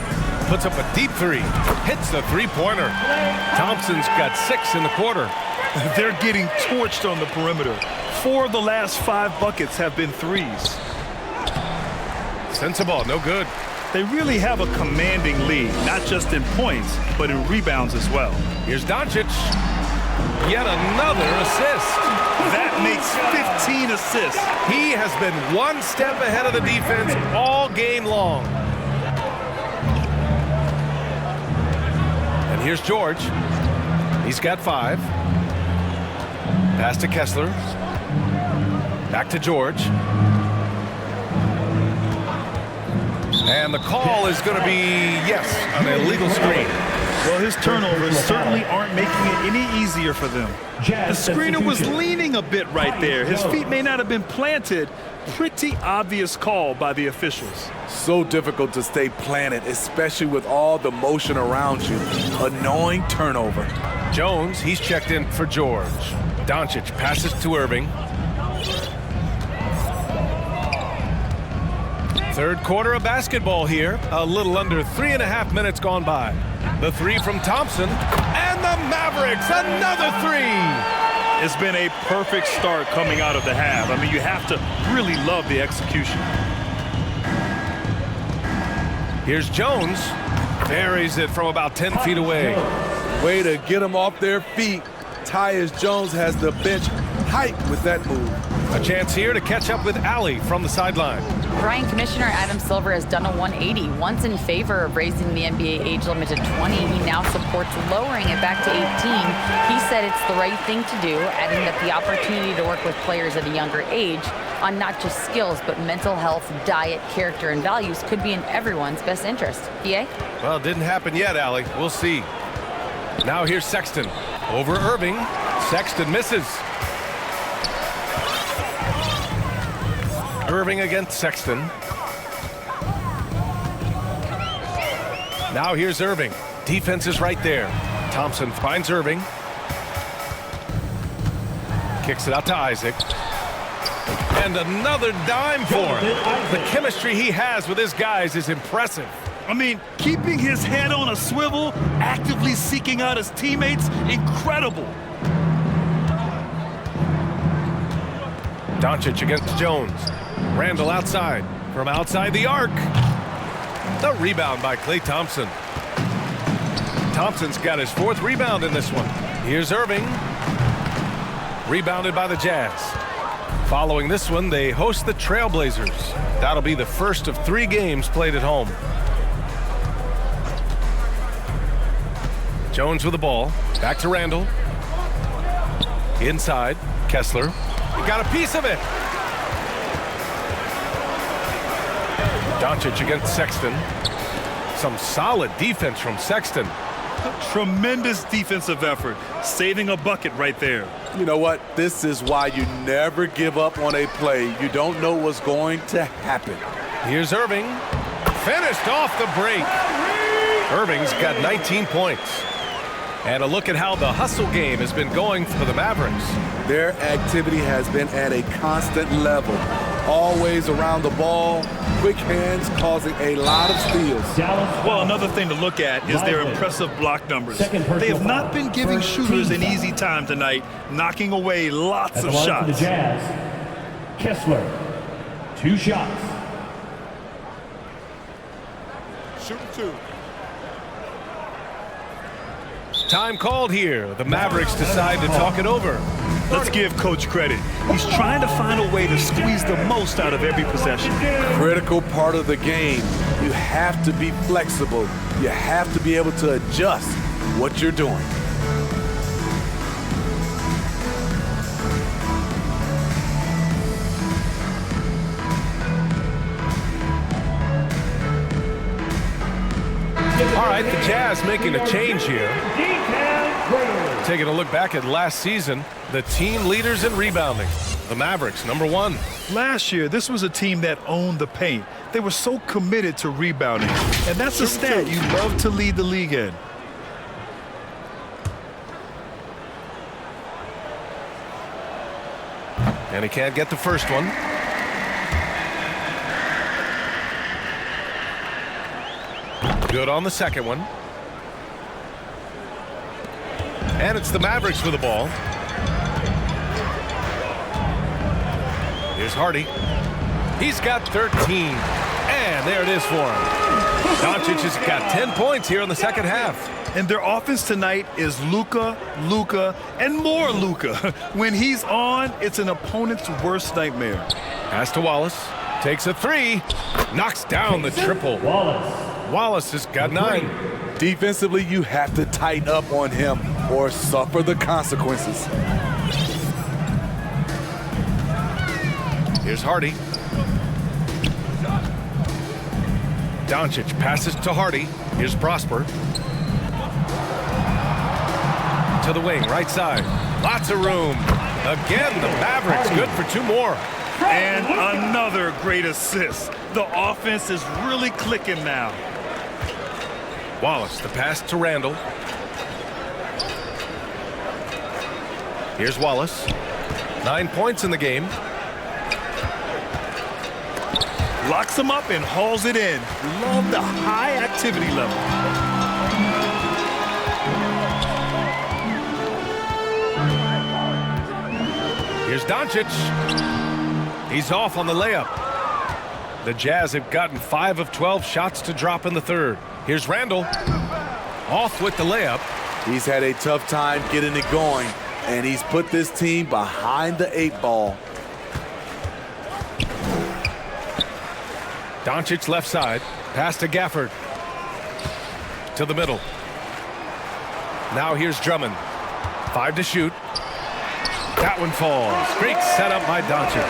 Speaker 1: Puts up a deep three. Hits the three-pointer. Thompson's got 6 in the quarter.
Speaker 3: They're getting torched on the perimeter. 4 of the last 5 buckets have been threes.
Speaker 1: Sends the ball, no good.
Speaker 3: They really have a commanding lead, not just in points, but in rebounds as well.
Speaker 1: Here's Doncic. Yet another assist.
Speaker 3: That makes 15 assists.
Speaker 1: He has been one step ahead of the defense all game long. And here's George. He's got 5. Pass to Kessler. Back to George. And the call is going to be, yes, an illegal screen.
Speaker 3: Well, his turnovers certainly aren't making it any easier for them. The screener was leaning a bit right there. His feet may not have been planted. Pretty obvious call by the officials.
Speaker 2: So difficult to stay planted, especially with all the motion around you. Annoying turnover.
Speaker 1: Jones, he's checked in for George. Doncic passes to Irving. Third quarter of basketball here. A little under 3.5 minutes gone by. The three from Thompson. And the Mavericks, another three.
Speaker 3: It's been a perfect start coming out of the half. I mean, you have to really love the execution.
Speaker 1: Here's Jones. Buries it from about 10 feet away.
Speaker 2: Way to get them off their feet. Tyus Jones has the bench hyped with that move.
Speaker 1: A chance here to catch up with Allie from the sideline.
Speaker 5: Brian, Commissioner Adam Silver has done a 180. Once in favor of raising the NBA age limit to 20, he now supports lowering it back to 18. He said it's the right thing to do, adding that the opportunity to work with players at a younger age on not just skills, but mental health, diet, character, and values could be in everyone's best interest. EA?
Speaker 1: Well, it didn't happen yet, Allie. We'll see. Now here's Sexton. Over Irving. Sexton misses. Irving against Sexton. Now here's Irving. Defense is right there. Thompson finds Irving. Kicks it out to Isaac. And another dime for him. The chemistry he has with his guys is impressive.
Speaker 3: I mean, keeping his head on a swivel, actively seeking out his teammates, incredible.
Speaker 1: Doncic against Jones. Randall outside. From outside the arc. The rebound by Klay Thompson. Thompson's got his 4th rebound in this one. Here's Irving. Rebounded by the Jazz. Following this one, they host the Trailblazers. That'll be the first of 3 games played at home. Jones with the ball. Back to Randall. Inside. Kessler. He got a piece of it. Doncic against Sexton. Some solid defense from Sexton.
Speaker 3: Tremendous defensive effort. Saving a bucket right there.
Speaker 2: You know what? This is why you never give up on a play. You don't know what's going to happen.
Speaker 1: Here's Irving. Finished off the break. Irving's got 19 points. And a look at how the hustle game has been going for the Mavericks.
Speaker 2: Their activity has been at a constant level. Always around the ball, quick hands causing a lot of steals.
Speaker 3: Well, another thing to look at is their impressive block numbers. They have not been giving shooters an easy time tonight, knocking away lots of shots.
Speaker 4: The Jazz, Kessler, 2 shots.
Speaker 9: Shooting 2.
Speaker 1: Time called here. The Mavericks decide to talk it over.
Speaker 3: Let's give Coach credit. He's trying to find a way to squeeze the most out of every possession.
Speaker 2: Critical part of the game. You have to be flexible. You have to be able to adjust what you're doing.
Speaker 1: All right, the Jazz making a change here. Taking a look back at last season, the team leaders in rebounding. The Mavericks, #1.
Speaker 3: Last year, this was a team that owned the paint. They were so committed to rebounding. And that's a stat you love to lead the league in.
Speaker 1: And he can't get the first one. Good on the second one. And it's the Mavericks with the ball. Here's Hardy. He's got 13. And there it is for him. Doncic has got 10 points here in the second half.
Speaker 3: And their offense tonight is Luka, and more Luka. When he's on, it's an opponent's worst nightmare.
Speaker 1: Pass to Wallace. Takes a 3. Knocks down the triple. Wallace has got 9.
Speaker 2: Defensively, you have to tighten up on him or suffer the consequences.
Speaker 1: Here's Hardy. Doncic passes to Hardy. Here's Prosper. To the wing, right side. Lots of room. Again, the Mavericks good for 2 more.
Speaker 3: And another great assist. The offense is really clicking now.
Speaker 1: Wallace, the pass to Randall. Here's Wallace. 9 points in the game.
Speaker 3: Locks him up and hauls it in. Love the high activity level.
Speaker 1: Here's Doncic. He's off on the layup. The Jazz have gotten 5 of 12 shots to drop in the third. Here's Randall. Off with the layup.
Speaker 2: He's had a tough time getting it going, and he's put this team behind the 8 ball.
Speaker 1: Doncic left side. Pass to Gafford. To the middle. Now here's Drummond. 5 to shoot. That one falls. Great setup by Doncic.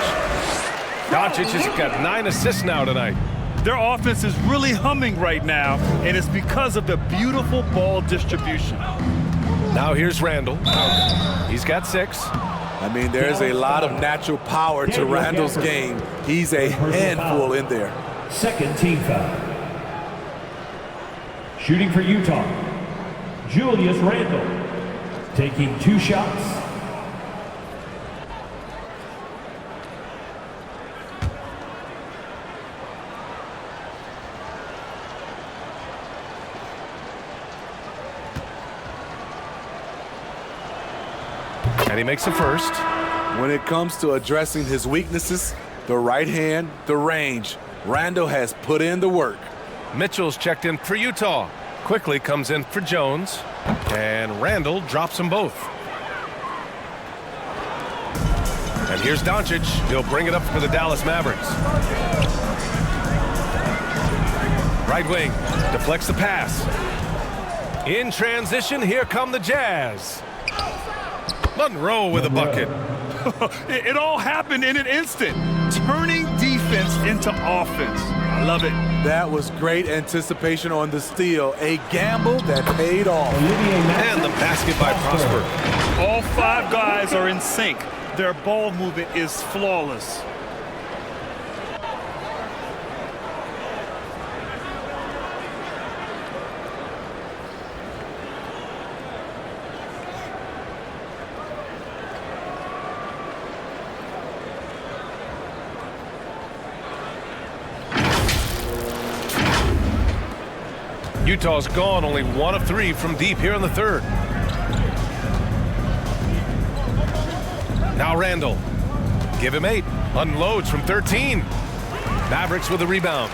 Speaker 1: Doncic has got 9 assists now tonight.
Speaker 3: Their offense is really humming right now, and it's because of the beautiful ball distribution.
Speaker 1: Now here's Randall. He's got 6.
Speaker 2: I mean, there's a lot of natural power to Randall's game. He's a handful in there.
Speaker 4: Second team foul. Shooting for Utah, Julius Randle, taking 2 shots.
Speaker 1: And he makes the first.
Speaker 2: When it comes to addressing his weaknesses, the right hand, the range, Randall has put in the work.
Speaker 1: Mitchell's checked in for Utah. Quickly comes in for Jones. And Randall drops them both. And here's Doncic. He'll bring it up for the Dallas Mavericks. Right wing. Deflects the pass. In transition, here come the Jazz. Monroe with a bucket.
Speaker 3: It all happened in an instant. Turning defense into offense. I love it.
Speaker 2: That was great anticipation on the steal. A gamble that paid off.
Speaker 1: And the basket by Prosper.
Speaker 3: All 5 guys are in sync. Their ball movement is flawless.
Speaker 1: Utah's gone only 1 of 3 from deep here in the third. Now Randall. Give him 8. Unloads from 13. Mavericks with a rebound.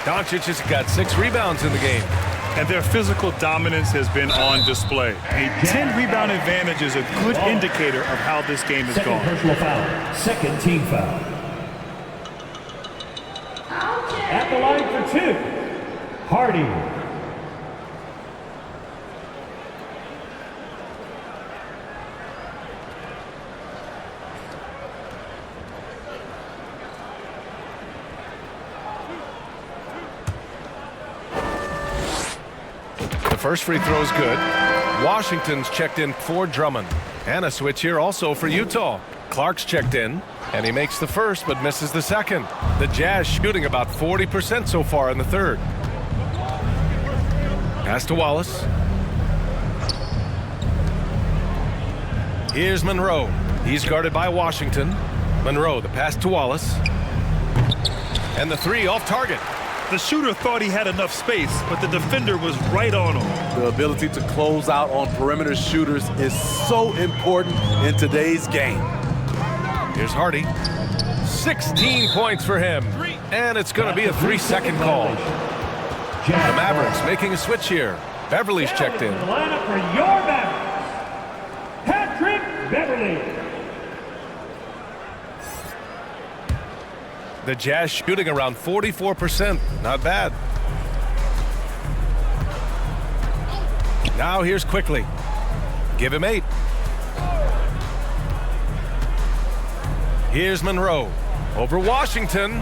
Speaker 1: Doncic has got 6 rebounds in the game.
Speaker 3: And their physical dominance has been on display. A 10-rebound advantage is a good indicator of how this game is going.
Speaker 4: Personal foul. Second team foul. At the line for 2, Hardy.
Speaker 1: First free throw is good. Washington's checked in for Drummond. And a switch here also for Utah. Clark's checked in, and he makes the first but misses the second. The Jazz shooting about 40% so far in the third. Pass to Wallace. Here's Monroe. He's guarded by Washington. Monroe, the pass to Wallace. And the 3 off target.
Speaker 3: The shooter thought he had enough space, but the defender was right on him.
Speaker 2: The ability to close out on perimeter shooters is so important in today's game.
Speaker 1: Here's Hardy. 16 points for him. And it's going to be a 3-second call. The Mavericks making a switch here. Beverly's checked in.
Speaker 4: Lineup for your Mavericks. Patrick Beverly.
Speaker 1: The Jazz shooting around 44%. Not bad. Now here's Quickly. Give him 8. Here's Monroe. Over Washington.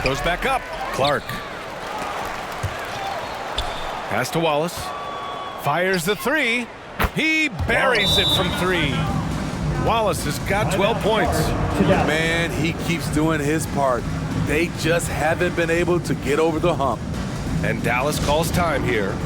Speaker 1: Goes back up. Clark. Pass to Wallace. Fires the 3. He buries it from 3. Wallace has got 12 points.
Speaker 2: Man, he keeps doing his part. They just haven't been able to get over the hump.
Speaker 1: And Dallas calls time here.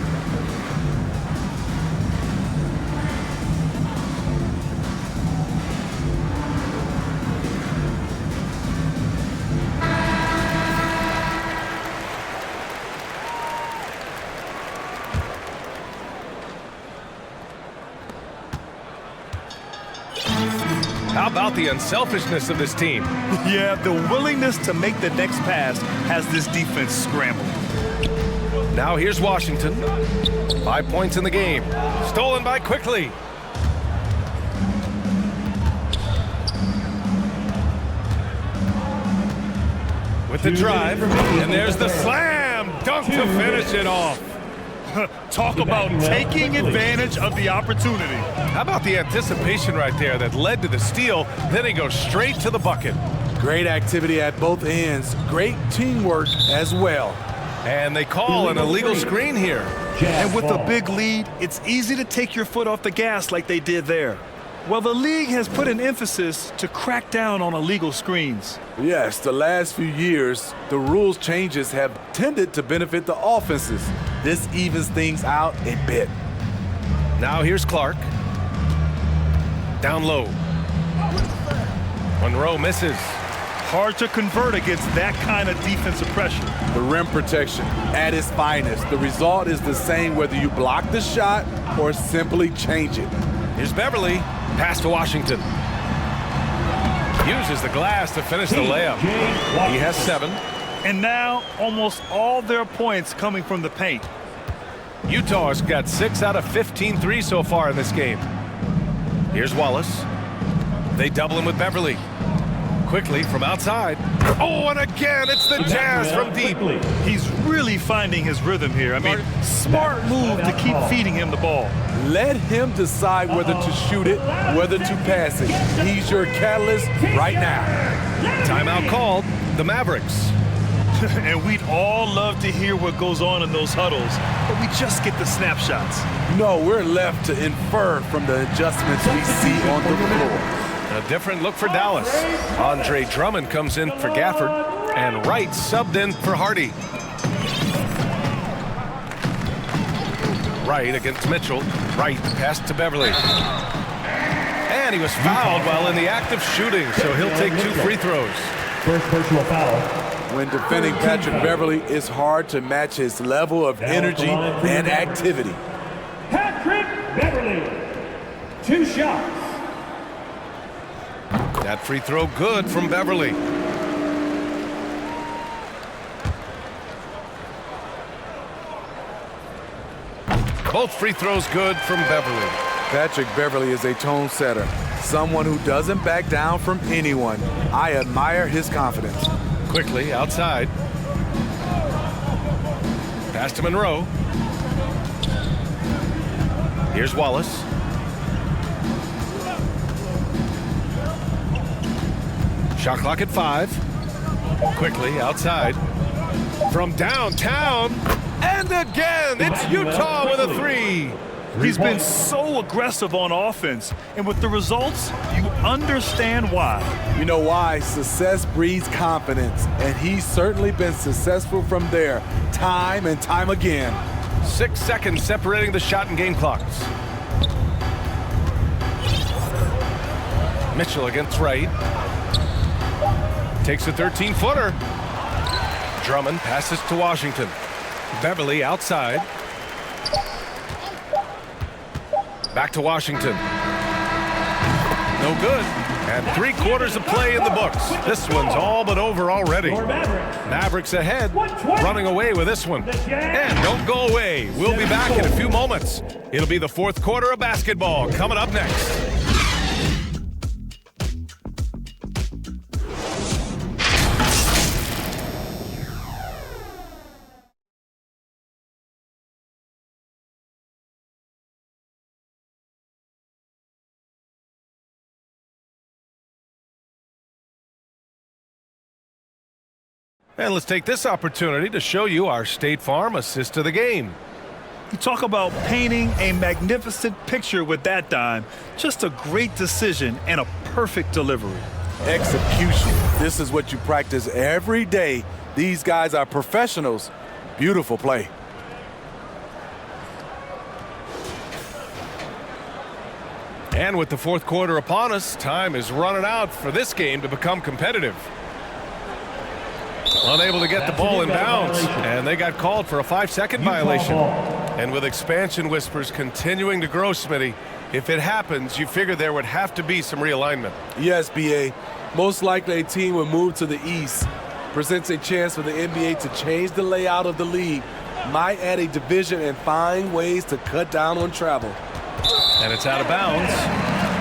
Speaker 1: How about the unselfishness of this team?
Speaker 3: Yeah, the willingness to make the next pass has this defense scrambling.
Speaker 1: Now here's Washington. 5 points in the game. Stolen by Quickly. With the drive, and there's the slam dunk to finish it off.
Speaker 3: Talk about taking advantage of the opportunity.
Speaker 1: How about the anticipation right there that led to the steal, then he goes straight to the bucket.
Speaker 2: Great activity at both ends. Great teamwork as well.
Speaker 1: And they call an illegal screen here.
Speaker 3: And with a big lead, it's easy to take your foot off the gas like they did there. Well, the league has put an emphasis to crack down on illegal screens.
Speaker 2: Yes, the last few years, the rules changes have tended to benefit the offenses. This evens things out a bit.
Speaker 1: Now here's Clark. Down low. Monroe misses.
Speaker 3: Hard to convert against that kind of defensive pressure.
Speaker 2: The rim protection at its finest. The result is the same whether you block the shot or simply change it.
Speaker 1: Here's Beverly. Pass to Washington. Uses the glass to finish the layup. He has 7.
Speaker 3: And now almost all their points coming from the paint.
Speaker 1: Utah's got 6 out of 15 threes so far in this game. Here's Wallace. They double him with Beverly. Quickly from outside. Oh, and again, it's the Jazz from deep.
Speaker 3: He's really finding his rhythm here. I mean, smart move to keep feeding him the ball.
Speaker 2: Let him decide whether to shoot it, whether to pass it. He's your catalyst right now.
Speaker 1: Timeout called. The Mavericks.
Speaker 3: And we'd all love to hear what goes on in those huddles, but we just get the snapshots.
Speaker 2: No, we're left to infer from the adjustments we see on the floor.
Speaker 1: A different look for Dallas. Andre Drummond comes in for Gafford, and Wright subbed in for Hardy. Wright against Mitchell. Wright passed to Beverly. And he was fouled while in the act of shooting, so he'll take 2 free throws.
Speaker 4: First personal foul.
Speaker 2: When defending Patrick Beverley, it's hard to match his level of energy and activity.
Speaker 4: Patrick Beverley, 2 shots.
Speaker 1: That free throw good from Beverley. Both free throws good from Beverley.
Speaker 2: Patrick Beverley is a tone setter, someone who doesn't back down from anyone. I admire his confidence.
Speaker 1: Quickly outside. Pass to Monroe. Here's Wallace. Shot clock at 5. Quickly outside. From downtown. And again, it's Utah with a 3.
Speaker 3: He's been so aggressive on offense, and with the results, you understand why.
Speaker 2: You know why? Success breeds confidence, and he's certainly been successful from there, time and time again.
Speaker 1: 6 seconds separating the shot and game clocks. Mitchell against Wright. Takes a 13-footer. Drummond passes to Washington. Beverley outside. Back to Washington. No good. And 3/4 of play in the books. This one's all but over already. Mavericks ahead, running away with this one. And don't go away. We'll be back in a few moments. It'll be the 4th quarter of basketball coming up next. And let's take this opportunity to show you our State Farm assist to the game.
Speaker 3: You talk about painting a magnificent picture with that dime. Just a great decision and a perfect delivery.
Speaker 2: Execution. This is what you practice every day. These guys are professionals. Beautiful play.
Speaker 1: And with the 4th quarter upon us, time is running out for this game to become competitive. Unable to get the ball in bounds, and they got called for a 5-second violation. And with expansion whispers continuing to grow, Smitty, if it happens, you figure there would have to be some realignment.
Speaker 2: Yes, BA. Most likely a team will move to the east. Presents a chance for the NBA to change the layout of the league. Might add a division and find ways to cut down on travel.
Speaker 1: And it's out of bounds.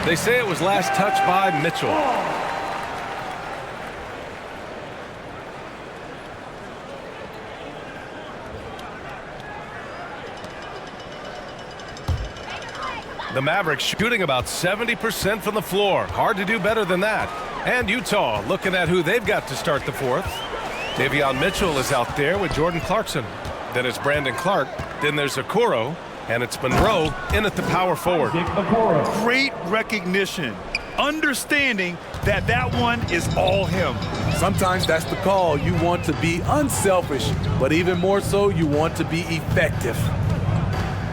Speaker 1: They say it was last touched by Mitchell. The Mavericks shooting about 70% from the floor. Hard to do better than that. And Utah looking at who they've got to start the 4th. Davion Mitchell is out there with Jordan Clarkson. Then it's Brandon Clark. Then there's Okoro. And it's Monroe in at the power forward.
Speaker 3: Great recognition. Understanding that that one is all him.
Speaker 2: Sometimes that's the call. You want to be unselfish, but even more so, you want to be effective.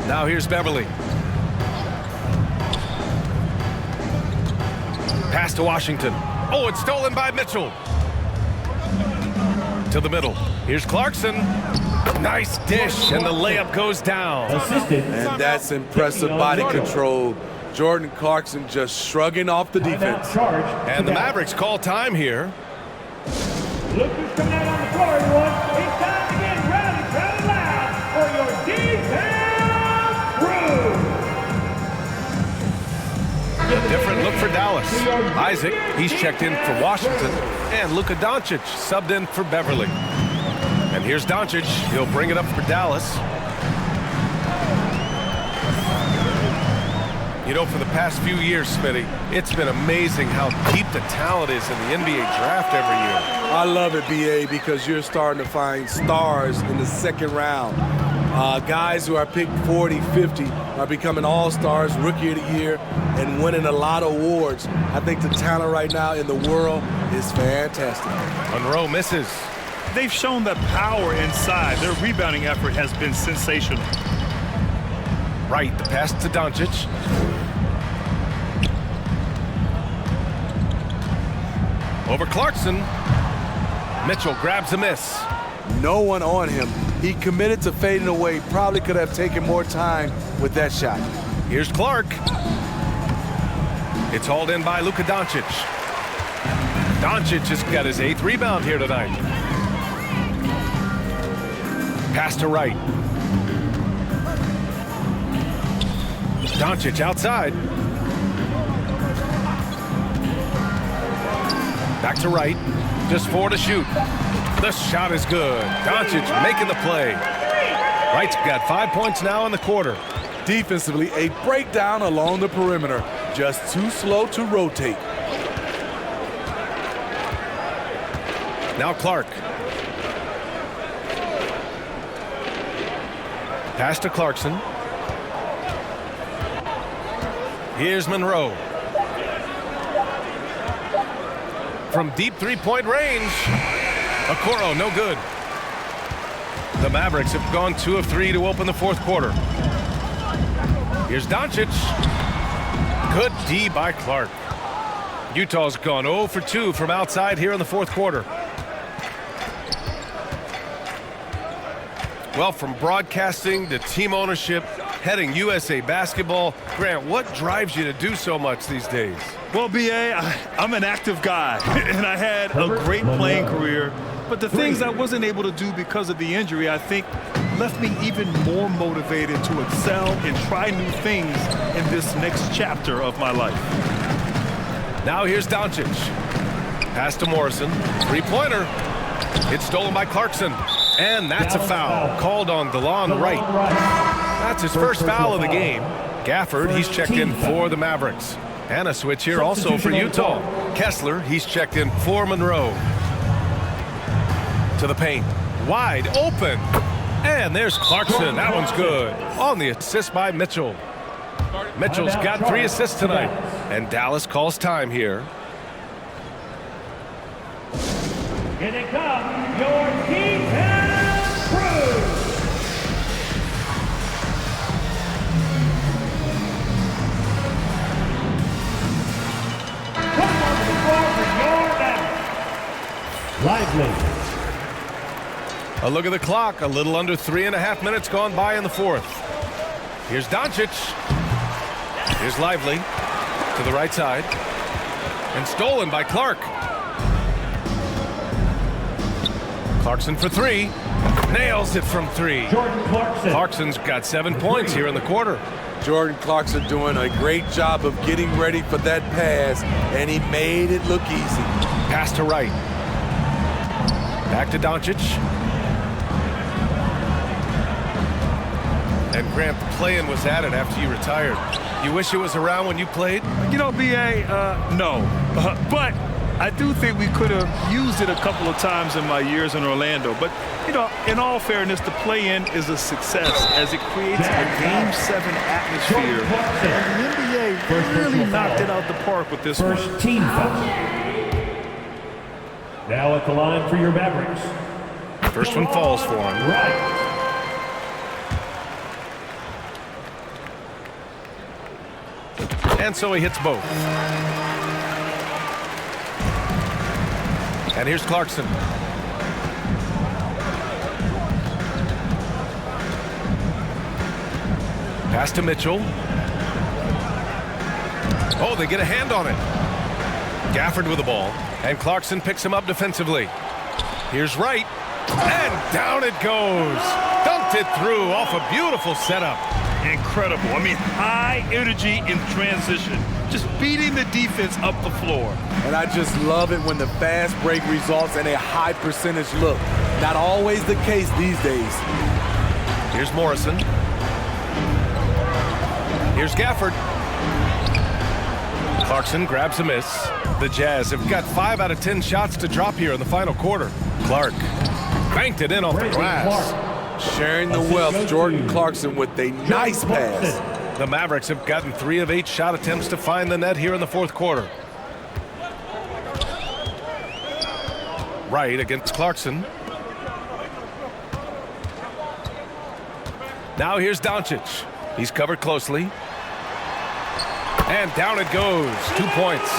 Speaker 1: Now here's Beverley. Pass to Washington. Oh, it's stolen by Mitchell. To the middle. Here's Clarkson. Nice dish, and the layup goes down.
Speaker 2: And that's impressive body control. Jordan Clarkson just shrugging off the defense.
Speaker 1: And the Mavericks call time here.
Speaker 4: Look who's coming out on the floor, everyone. It's time to get rowdy, crowd loud for your D-Town crew.
Speaker 1: Different look for Dallas. Isaac, he's checked in for Washington. And Luka Doncic subbed in for Beverley. And here's Doncic. He'll bring it up for Dallas. You know, for the past few years, Smitty, it's been amazing how deep the talent is in the NBA draft every year.
Speaker 2: I love it, BA, because you're starting to find stars in the 2nd round. Guys who are picked 40, 50 are becoming all-stars, rookie of the year, and winning a lot of awards. I think the talent right now in the world is fantastic.
Speaker 1: Monroe misses.
Speaker 3: They've shown that power inside. Their rebounding effort has been sensational.
Speaker 1: Right, the pass to Doncic. Over Clarkson. Mitchell grabs a miss.
Speaker 2: No one on him. He committed to fading away. Probably could have taken more time with that shot.
Speaker 1: Here's Clark. It's hauled in by Luka Doncic. Doncic has got his 8th rebound here tonight. Pass to Wright. Doncic outside. Back to Wright. Just 4 to shoot. The shot is good. Doncic making the play. Wright's got 5 points now in the quarter.
Speaker 2: Defensively, a breakdown along the perimeter. Just too slow to rotate.
Speaker 1: Now Clark. Pass to Clarkson. Here's Monroe. From deep three-point range. Okoro, no good. The Mavericks have gone 2 of 3 to open the 4th quarter. Here's Doncic. Good D by Clark. Utah's gone 0 for 2 from outside here in the 4th quarter. Well, from broadcasting to team ownership, heading USA basketball, Grant, what drives you to do so much these days?
Speaker 3: Well, BA, I'm an active guy, and I had a great playing career. But the things I wasn't able to do because of the injury, I think, left me even more motivated to excel and try new things in this next chapter of my life.
Speaker 1: Now here's Doncic. Pass to Morrison. Three-pointer. It's stolen by Clarkson. And that's a foul called on DeLon Wright. That's his first foul of the game. Gafford, he's checked in for the Mavericks. And a switch here also for Utah. Kessler, he's checked in for Monroe. To the paint. Wide open. And there's Clarkson. That one's good. On the assist by Mitchell. Mitchell's got 3 assists tonight. And Dallas calls time here.
Speaker 4: Here they come, your defense crew. Come on to the floor for your Mavericks. Lively.
Speaker 1: A look at the clock. A little under 3.5 minutes gone by in the 4th. Here's Doncic. Here's Lively to the right side. And stolen by Clark. Clarkson for 3. Nails it from 3.
Speaker 4: Jordan Clarkson.
Speaker 1: Clarkson's got 7 points here in the quarter.
Speaker 2: Jordan Clarkson doing a great job of getting ready for that pass, and he made it look easy.
Speaker 1: Pass to Wright. Back to Doncic. And Grant, the play-in was added after you retired. You wish it was around when you played?
Speaker 3: You know, BA, no. But I do think we could have used it a couple of times in my years in Orlando. But, you know, in all fairness, the play-in is a success as it creates a Game 7 atmosphere. And the NBA really knocked it out the park with this one.
Speaker 4: First team foul. Now at the line for your Mavericks.
Speaker 1: First one falls for him.
Speaker 4: Right.
Speaker 1: And so he hits both. And here's Clarkson. Pass to Mitchell. Oh, they get a hand on it. Gafford with the ball. And Clarkson picks him up defensively. Here's Wright. And down it goes. Dunked it through off a beautiful setup.
Speaker 3: Incredible. I mean, high energy in transition. Just beating the defense up the floor.
Speaker 2: And I just love it when the fast break results in a high percentage look. Not always the case these days.
Speaker 1: Here's Morrison. Here's Gafford. Clarkson grabs a miss. The Jazz have got 5 out of 10 shots to drop here in the final quarter. Clark banked it in off the glass.
Speaker 2: Sharing the wealth, Jordan Clarkson with a nice pass.
Speaker 1: The Mavericks have gotten 3 of 8 shot attempts to find the net here in the 4th quarter. Wright against Clarkson. Now here's Doncic. He's covered closely. And down it goes. 2 points.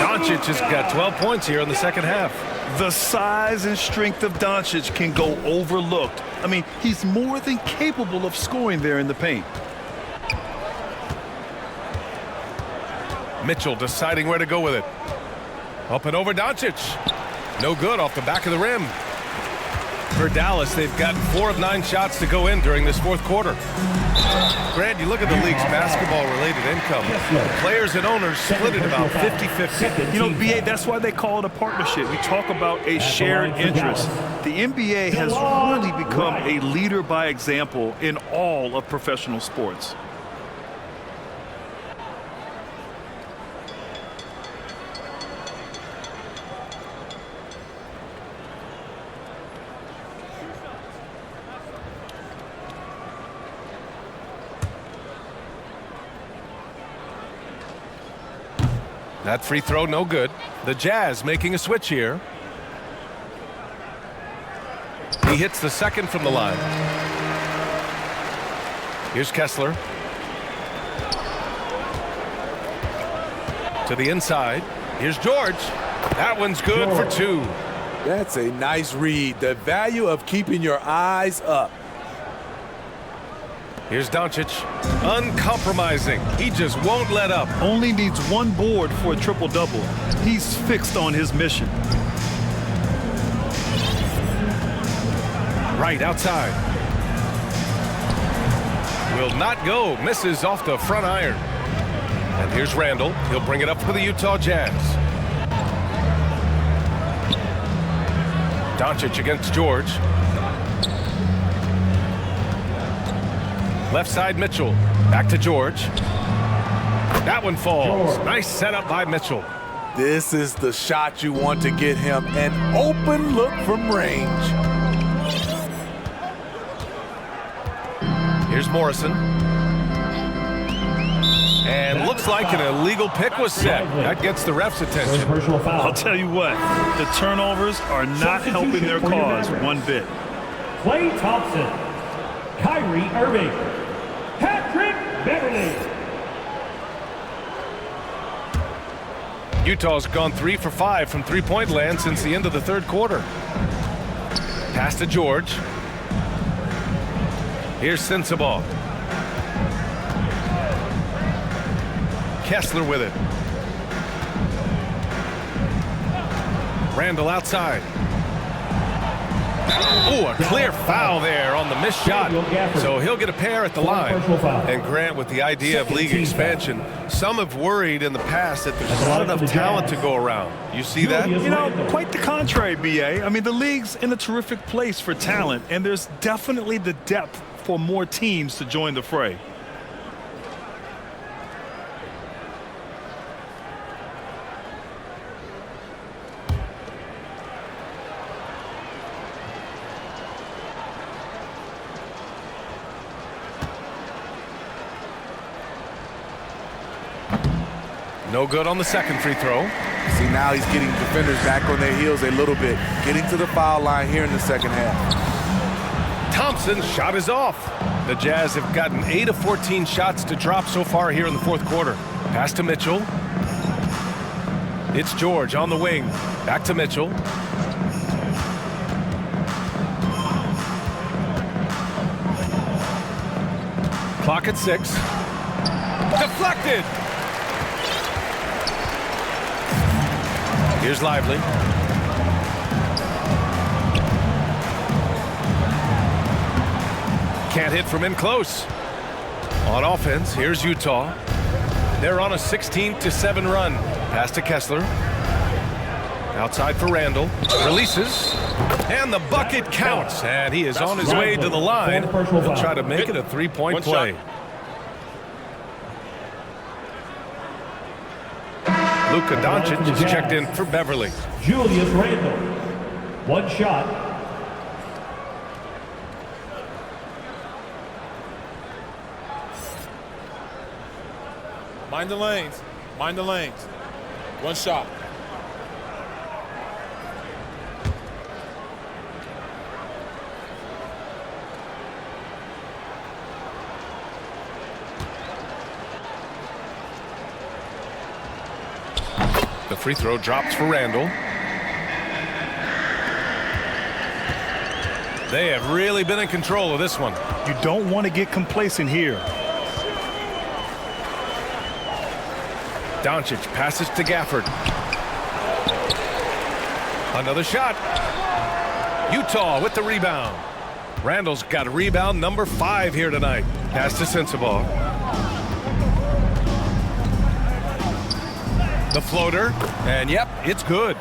Speaker 1: Doncic has got 12 points here in the second half.
Speaker 3: The size and strength of Doncic can go overlooked. I mean, he's more than capable of scoring there in the paint.
Speaker 1: Mitchell deciding where to go with it. Up and over Doncic. No good off the back of the rim. For Dallas, they've gotten 4 of 9 shots to go in during this fourth quarter. Grant, you look at the league's basketball-related income. The players and owners split it about 50-50.
Speaker 3: You know, BA, that's why they call it a partnership. We talk about a shared interest. The NBA has really become a leader by example in all of professional sports.
Speaker 1: That free throw, no good. The Jazz making a switch here. He hits the second from the line. Here's Kessler. To the inside. Here's George. That one's good for 2.
Speaker 2: That's a nice read. The value of keeping your eyes up.
Speaker 1: Here's Doncic, uncompromising. He just won't let up.
Speaker 3: Only needs 1 board for a triple-double. He's fixed on his mission.
Speaker 1: Right outside. Will not go. Misses off the front iron. And here's Randall. He'll bring it up for the Utah Jazz. Doncic against George. Left side Mitchell. Back to George. That one falls. Nice setup by Mitchell.
Speaker 2: This is the shot you want to get him. An open look from range.
Speaker 1: Here's Morrison. And looks like an illegal pick was set. That gets the ref's attention.
Speaker 3: I'll tell you what, the turnovers are not helping their cause one bit.
Speaker 4: Klay Thompson, Kyrie Irving, Patrick Beverly.
Speaker 1: Utah's gone 3 for 5 from three-point land since the end of the third quarter. Pass to George. Here's Sensabaugh. Kessler with it. Randall outside. Oh, a clear foul there on the missed shot. So he'll get a pair at the line. And Grant, with the idea of league expansion, some have worried in the past that there's not enough talent to go around. You see that?
Speaker 3: You know, quite the contrary, BA. I mean, the league's in a terrific place for talent, and there's definitely the depth for more teams to join the fray.
Speaker 1: No good on the second free throw.
Speaker 2: See, now he's getting defenders back on their heels a little bit. Getting to the foul line here in the second half.
Speaker 1: Thompson's shot is off. The Jazz have gotten 8 of 14 shots to drop so far here in the fourth quarter. Pass to Mitchell. It's George on the wing. Back to Mitchell. Clock at 6. Deflected. Here's Lively. Can't hit from in close. On offense, here's Utah. They're on a 16-7 run. Pass to Kessler. Outside for Randall. Releases. And the bucket counts. And he is on his way to the line. He'll try to make it a three-point play. Luka Doncic is checked in for Beverly.
Speaker 4: Julius Randle, 1 shot.
Speaker 10: Mind the lanes. Mind the lanes. 1 shot.
Speaker 1: The free throw drops for Randall. They have really been in control of this one.
Speaker 3: You don't want to get complacent here.
Speaker 1: Doncic passes to Gafford. Another shot. Utah with the rebound. Randall's got a rebound number 5 here tonight. Pass to Sensabaugh. The floater, and yep, it's good.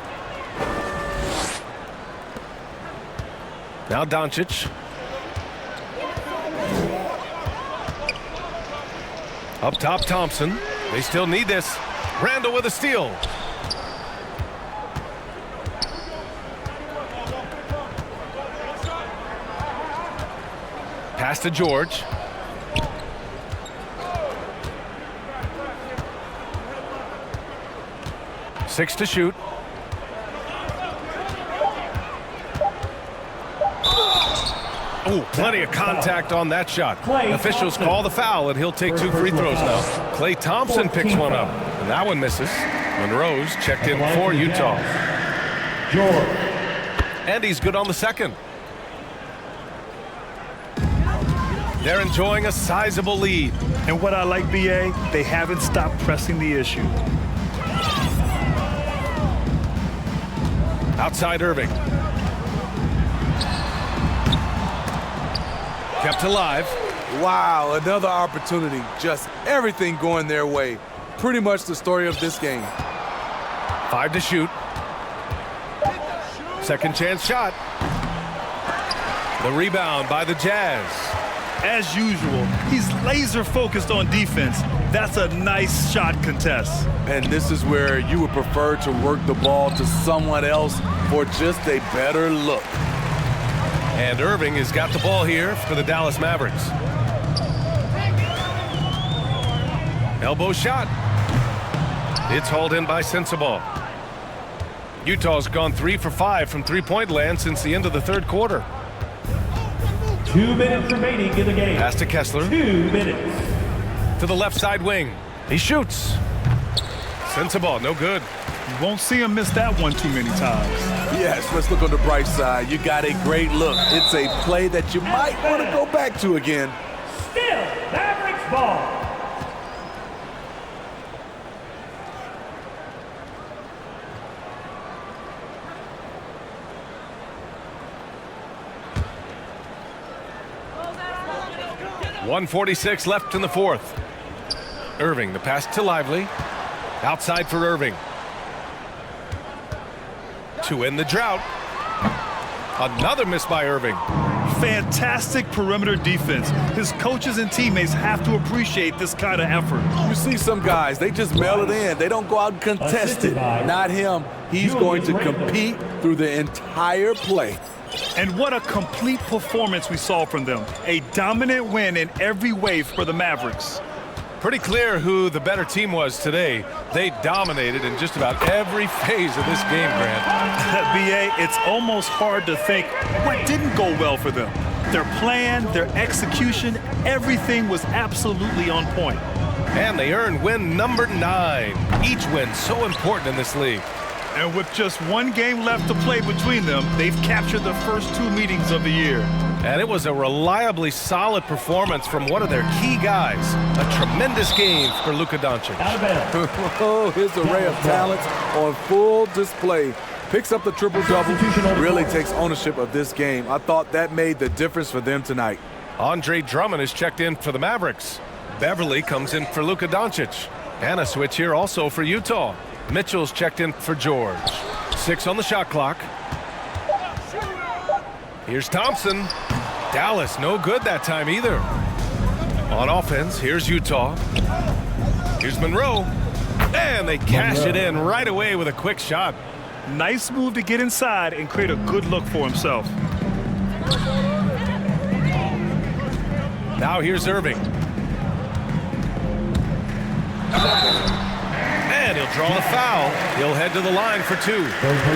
Speaker 1: Now Doncic. Up top, Thompson. They still need this. Randall with a steal. Pass to George. Six to shoot. Oh, plenty of contact on that shot. Officials call the foul, and he'll take 2 free throws now. Klay Thompson picks one up, and that one misses. Monroe's checked in for Utah. And he's good on the second. They're enjoying a sizable lead.
Speaker 3: And what I like, BA, they haven't stopped pressing the issue.
Speaker 1: Outside Irving. Kept alive.
Speaker 2: Wow, another opportunity. Just everything going their way. Pretty much the story of this game.
Speaker 1: 5 to shoot. Second chance shot. The rebound by the Jazz.
Speaker 3: As usual, he's laser focused on defense. That's a nice shot contest.
Speaker 2: And this is where you would prefer to work the ball to someone else for just a better look.
Speaker 1: And Irving has got the ball here for the Dallas Mavericks. Elbow shot. It's hauled in by Sensabaugh. Utah's gone 3 for 5 from three-point land since the end of the third quarter.
Speaker 4: 2 minutes remaining in the game.
Speaker 1: Pass to Kessler.
Speaker 4: 2 minutes.
Speaker 1: To the left side wing. He shoots. Sensabaugh, no good.
Speaker 3: You won't see him miss that one too many times.
Speaker 2: Yes, let's look on the bright side. You got a great look. It's a play that you might want to go back to again.
Speaker 4: Still Mavericks ball.
Speaker 1: .146 left in the fourth. Irving, the pass to Lively. Outside for Irving. To end the drought. Another miss by Irving.
Speaker 3: Fantastic perimeter defense. His coaches and teammates have to appreciate this kind of effort.
Speaker 2: You see some guys, they just mail it in. They don't go out and contest it. Not him. He's going to compete through the entire play.
Speaker 3: And what a complete performance we saw from them. A dominant win in every way for the Mavericks.
Speaker 1: Pretty clear who the better team was today. They dominated in just about every phase of this game, Grant.
Speaker 3: BA, it's almost hard to think what didn't go well for them. Their plan, their execution, everything was absolutely on point.
Speaker 1: And they earned win number 9. Each win so important in this league.
Speaker 3: And with just one game left to play between them, they've captured the first 2 meetings of the year.
Speaker 1: And it was a reliably solid performance from one of their key guys. A tremendous game for Luka Doncic.
Speaker 2: Oh, his array of talents on full display. Picks up the triple-double, really takes ownership of this game. I thought that made the difference for them tonight.
Speaker 1: Andre Drummond is checked in for the Mavericks. Beverly comes in for Luka Doncic. And a switch here also for Utah. Mitchell's checked in for George. 6 on the shot clock. Here's Thompson. Dallas, no good that time either. On offense, here's Utah. Here's Monroe. And they cash it in right away with a quick shot.
Speaker 3: Nice move to get inside and create a good look for himself.
Speaker 1: Now here's Irving. And he'll draw the foul. He'll head to the line for 2.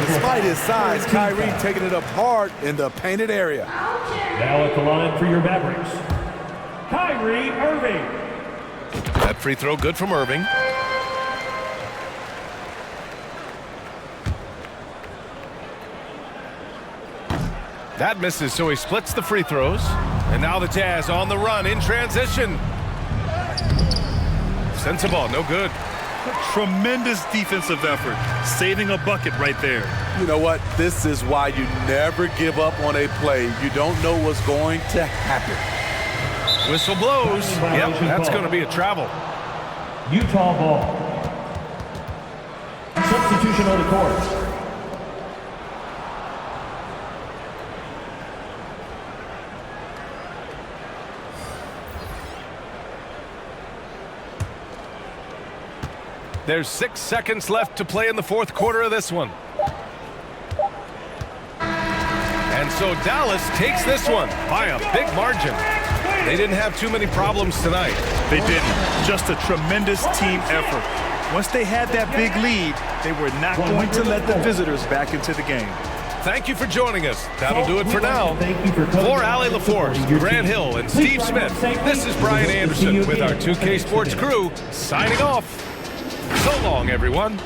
Speaker 2: Despite his size, Kyrie taking it up hard in the painted area.
Speaker 4: Now at the line for your Mavericks, Kyrie Irving.
Speaker 1: That free throw good from Irving. That misses, so he splits the free throws. And now the Jazz on the run in transition. Sends the ball, no good.
Speaker 3: Tremendous defensive effort, saving a bucket right there.
Speaker 2: You know what? This is why you never give up on a play. You don't know what's going to happen.
Speaker 1: Whistle blows. Yep, that's going to be a travel.
Speaker 4: Utah ball. Substitution on the court.
Speaker 1: There's 6 seconds left to play in the fourth quarter of this one. And so Dallas takes this one by a big margin. They didn't have too many problems tonight.
Speaker 3: They didn't. Just a tremendous team effort. Once they had that big lead, they were not going to let the visitors back into the game.
Speaker 1: Thank you for joining us. That'll do it for now. For Ali LaForce, Grant Hill, and Steve Smith, this is Brian Anderson with our 2K Sports crew signing off. So long, everyone.